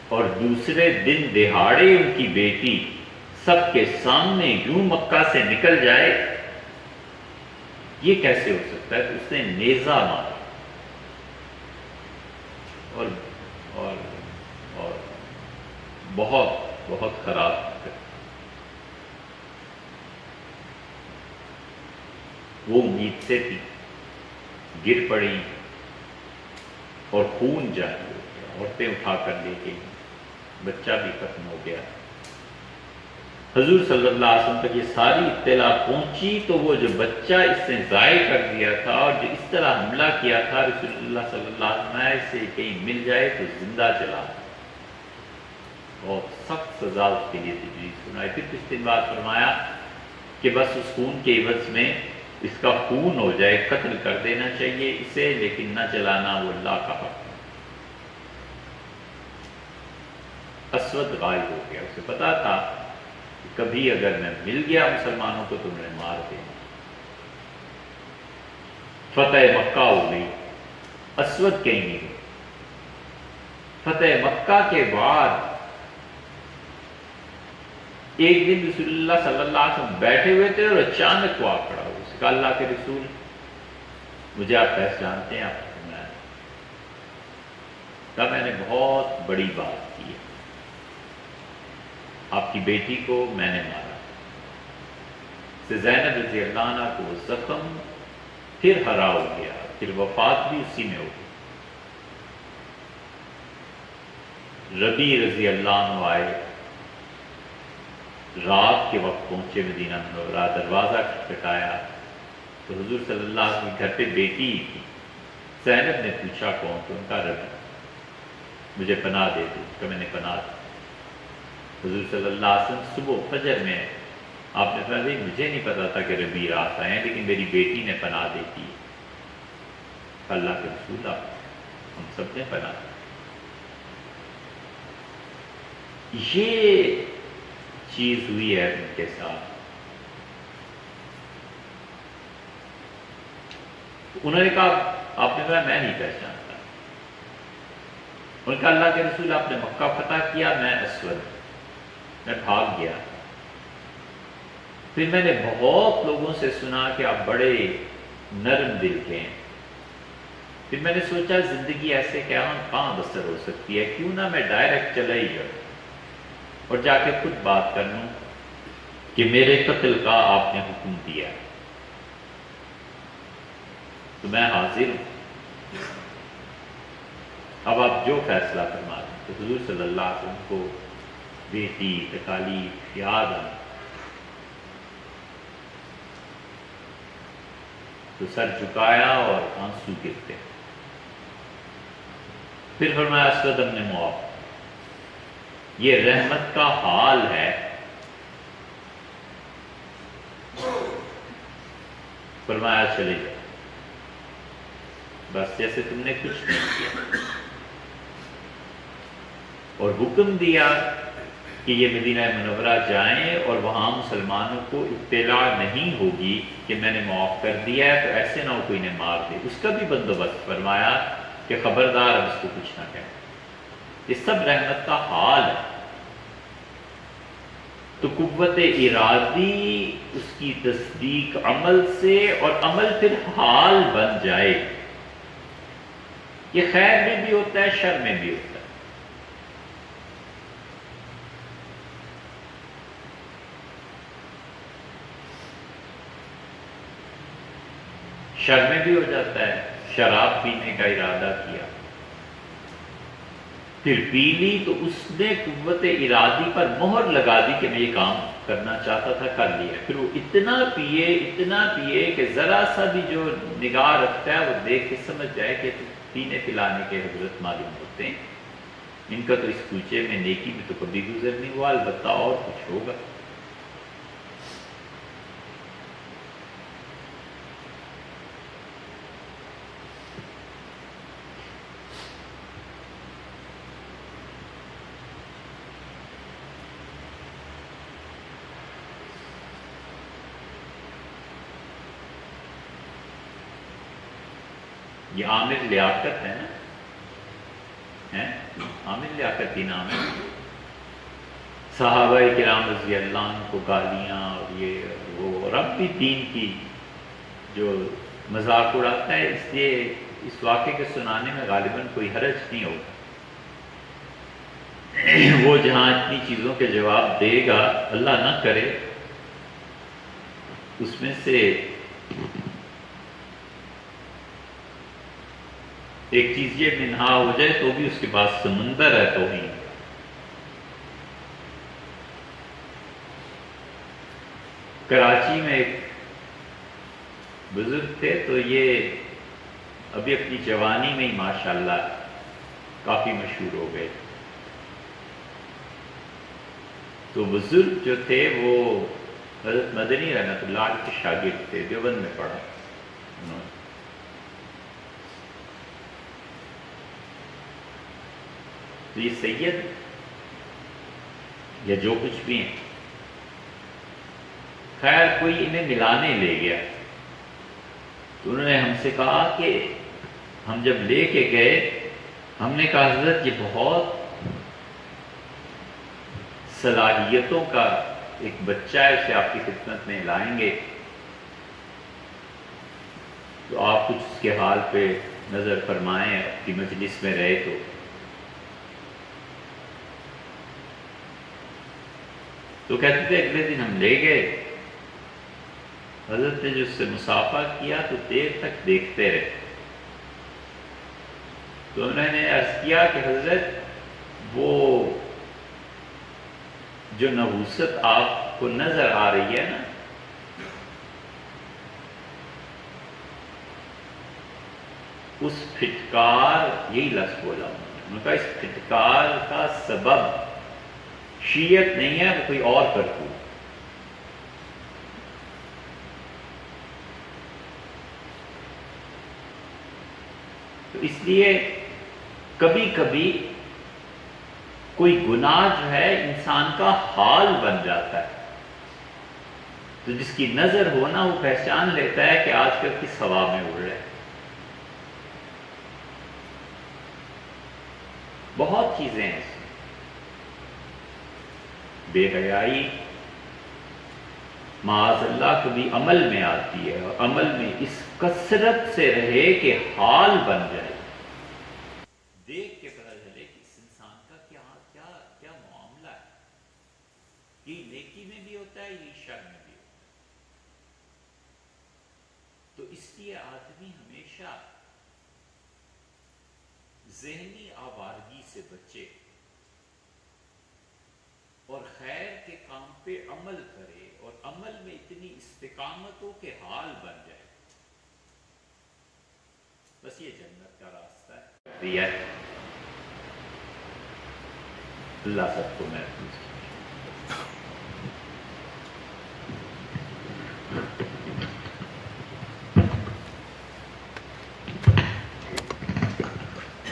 اور دوسرے دن دہاڑے ان کی بیٹی سب کے سامنے یوں مکہ سے نکل جائے، یہ کیسے ہو سکتا ہے؟ تو اس نے نیزہ مارا اور بہت بہت خراب، وہ امید سے تھی، گر پڑی اور خون جاری ہو گیا، عورتیں اٹھا کر لے گئی، بچہ بھی ختم ہو گیا۔ حضور صلی اللہ علیہ وسلم تک یہ ساری اطلاع پہنچی تو وہ جو بچہ اس نے ضائع کر دیا تھا اور جو اس طرح حملہ کیا تھا، رسول اللہ صلی اللہ علیہ وسلم سے کہیں مل جائے تو زندہ چلا، اور سخت سزا اس کے لیے تجویز سنائی۔ پھر کچھ دن بعد فرمایا کہ بس اس خون کے عوض میں اس کا خون ہو جائے، قتل کر دینا چاہیے اسے، لیکن نہ چلانا، وہ اللہ کا حق ہے۔ اسود غائب ہو گیا، اسے پتا تھا کہ کبھی اگر میں مل گیا مسلمانوں کو تو انہیں مار دیں۔ فتح مکہ ہو گئی، اسود کہیں نہیں ہوئی۔ فتح مکہ کے بعد ایک دن رسول اللہ صلی اللہ علیہ وسلم بیٹھے ہوئے تھے اور اچانک وہ آ کھڑا ہوا، اس نے کہا اللہ کے رسول مجھے آپ پہچانتے ہیں؟ آپ کو میں نے بہت بڑی بات کی ہے، آپ کی بیٹی کو میں نے مارا۔ زینب رضی اللہ عنہ کو زخم پھر ہرا ہو گیا، پھر وفات بھی اسی میں ہو گئی۔ ربی رضی اللہ عنہ آئے، رات کے وقت پہنچے مدینہ منورہ، دروازہ کھٹکھٹایا تو حضور صلی اللہ علیہ وسلم کے گھر پہ بیٹی تھی۔ زینب نے پوچھا کون؟ تو ان کا ربی، مجھے پناہ دے دو، کہ میں نے پناہ دی۔ حضور صلی اللہ علیہ وسلم صبح فجر میں آپ نے فرمایا مجھے نہیں پتا تھا کہ ربی رات آئے ہیں، لیکن میری بیٹی نے پناہ دے دی۔ اللہ کے رسول ہم سب نے پناہ دی۔ یہ چیز ہوئی ہے ان کے ساتھ۔ انہوں نے کہا، آپ نے کہا میں نہیں پہچانتا۔ انہوں نے کہا اللہ کے رسول آپ نے مکہ فتح کیا، میں اسود، میں بھاگ گیا۔ پھر میں نے بہت لوگوں سے سنا کہ آپ بڑے نرم دل کے ہیں۔ پھر میں نے سوچا زندگی ایسے کہاں بسر ہو سکتی ہے، کیوں نہ میں ڈائریکٹ چلا ہی جاؤں اور جا کے خود بات کر لوں کہ میرے قتل کا آپ نے حکم دیا تو میں حاضر ہوں، اب آپ جو فیصلہ فرما دیں۔ تو حضور صلی اللہ علیہ وسلم کو بیٹی تکالیف یاد آئی تو سر جھکایا اور آنسو گرتے۔ پھر فرمایا اسود ابن معاذ، یہ رحمت کا حال ہے، فرمایا چلے جاؤ، بس جیسے تم نے کچھ نہیں کیا، اور حکم دیا کہ یہ مدینہ منورہ جائیں اور وہاں مسلمانوں کو اطلاع نہیں ہوگی کہ میں نے معاف کر دیا ہے، تو ایسے نہ ہو کوئی نے مار دے۔ اس کا بھی بندوبست فرمایا کہ خبردار اب اس کو کچھ نہ کہیں۔ یہ سب رحمت کا حال ہے۔ تو قوت ارادی اس کی تصدیق عمل سے، اور عمل پھر حال بن جائے، یہ خیر میں بھی ہوتا ہے، شر میں بھی ہوتا ہے۔ شر میں بھی ہو جاتا ہے، شراب پینے کا ارادہ کیا، پھر پی لی تو اس نے قوت ارادی پر مہر لگا دی کہ میں یہ کام کرنا چاہتا تھا، کر لیا۔ پھر وہ اتنا پیے کہ ذرا سا بھی جو نگاہ رکھتا ہے وہ دیکھ کے سمجھ جائے کہ پینے پلانے کے حضرت معلوم ہوتے ہیں، ان کا تو اس کوچے میں نیکی میں تو کبھی گزر نہیں ہوا، البتہ اور کچھ ہوگا۔ یہ عامر لیاقت ہے نا، عامر لیاقت ہی نام ہے۔ صحابہ کرام رضی اللہ عنہ کو گالیاں اور یہ وہ، اور اب بھی دین کی جو مذاق اڑاتا ہے، اس لیے اس واقعے کے سنانے میں غالباً کوئی حرج نہیں ہوگا۔ وہ جہاں اتنی چیزوں کے جواب دے گا، اللہ نہ کرے اس میں سے ایک چیز یہ منہا ہو جائے تو بھی اس کے پاس سمندر ہے تو ہی۔ کراچی میں ایک بزرگ تھے، تو یہ ابھی اپنی جوانی میں ہی ماشاءاللہ کافی مشہور ہو گئے۔ تو بزرگ جو تھے وہ حضرت مدنی رحمۃ اللہ علیہ کے شاگرد تھے، دیوبند میں پڑھا انہوں نے۔ تو یہ سید یا جو کچھ بھی ہیں، خیر کوئی انہیں ملانے لے گیا، تو انہوں نے ہم سے کہا کہ ہم جب لے کے گئے، ہم نے کہا حضرت یہ بہت صلاحیتوں کا ایک بچہ ہے، اسے آپ کی خدمت میں لائیں گے تو آپ کچھ اس کے حال پہ نظر فرمائیں، آپ کی مجلس میں رہے تو کہتے تھے اگلے دن ہم لے گئے، حضرت نے جو اس سے مصافحہ کیا تو دیر تک دیکھتے رہے۔ تو انہوں نے عرض کیا کہ حضرت وہ جو نحوست آپ کو نظر آ رہی ہے نا، اس پھٹکار، یہی لفظ بولا انہوں نے کہا اس پھٹکار کا سبب شیعت نہیں ہے، وہ کوئی اور کرتوت۔ تو اس لیے کبھی کبھی کوئی گناہ جو ہے انسان کا حال بن جاتا ہے، تو جس کی نظر ہونا وہ پہچان لیتا ہے کہ آج کل کس ہوا میں اڑ رہے ہیں۔ بہت چیزیں ایسی بے حیائی معاذ اللہ کبھی عمل میں آتی ہے، اور عمل میں اس کثرت سے رہے کہ حال بن جائے، دیکھ کے پتہ چلے کہ اس انسان کا کیا کیا کیا معاملہ ہے، یہ نیکی میں بھی ہوتا ہے، یہ شر میں بھی ہوتا ہے۔ تو اس لیے آدمی ہمیشہ ذہنی آوارگی سے بچے اور خیر کے کام پہ عمل کرے، اور عمل میں اتنی استقامت ہو کہ حال بن جائے، بس یہ جنت کا راستہ ہے۔ اللہ سب کو محفوظ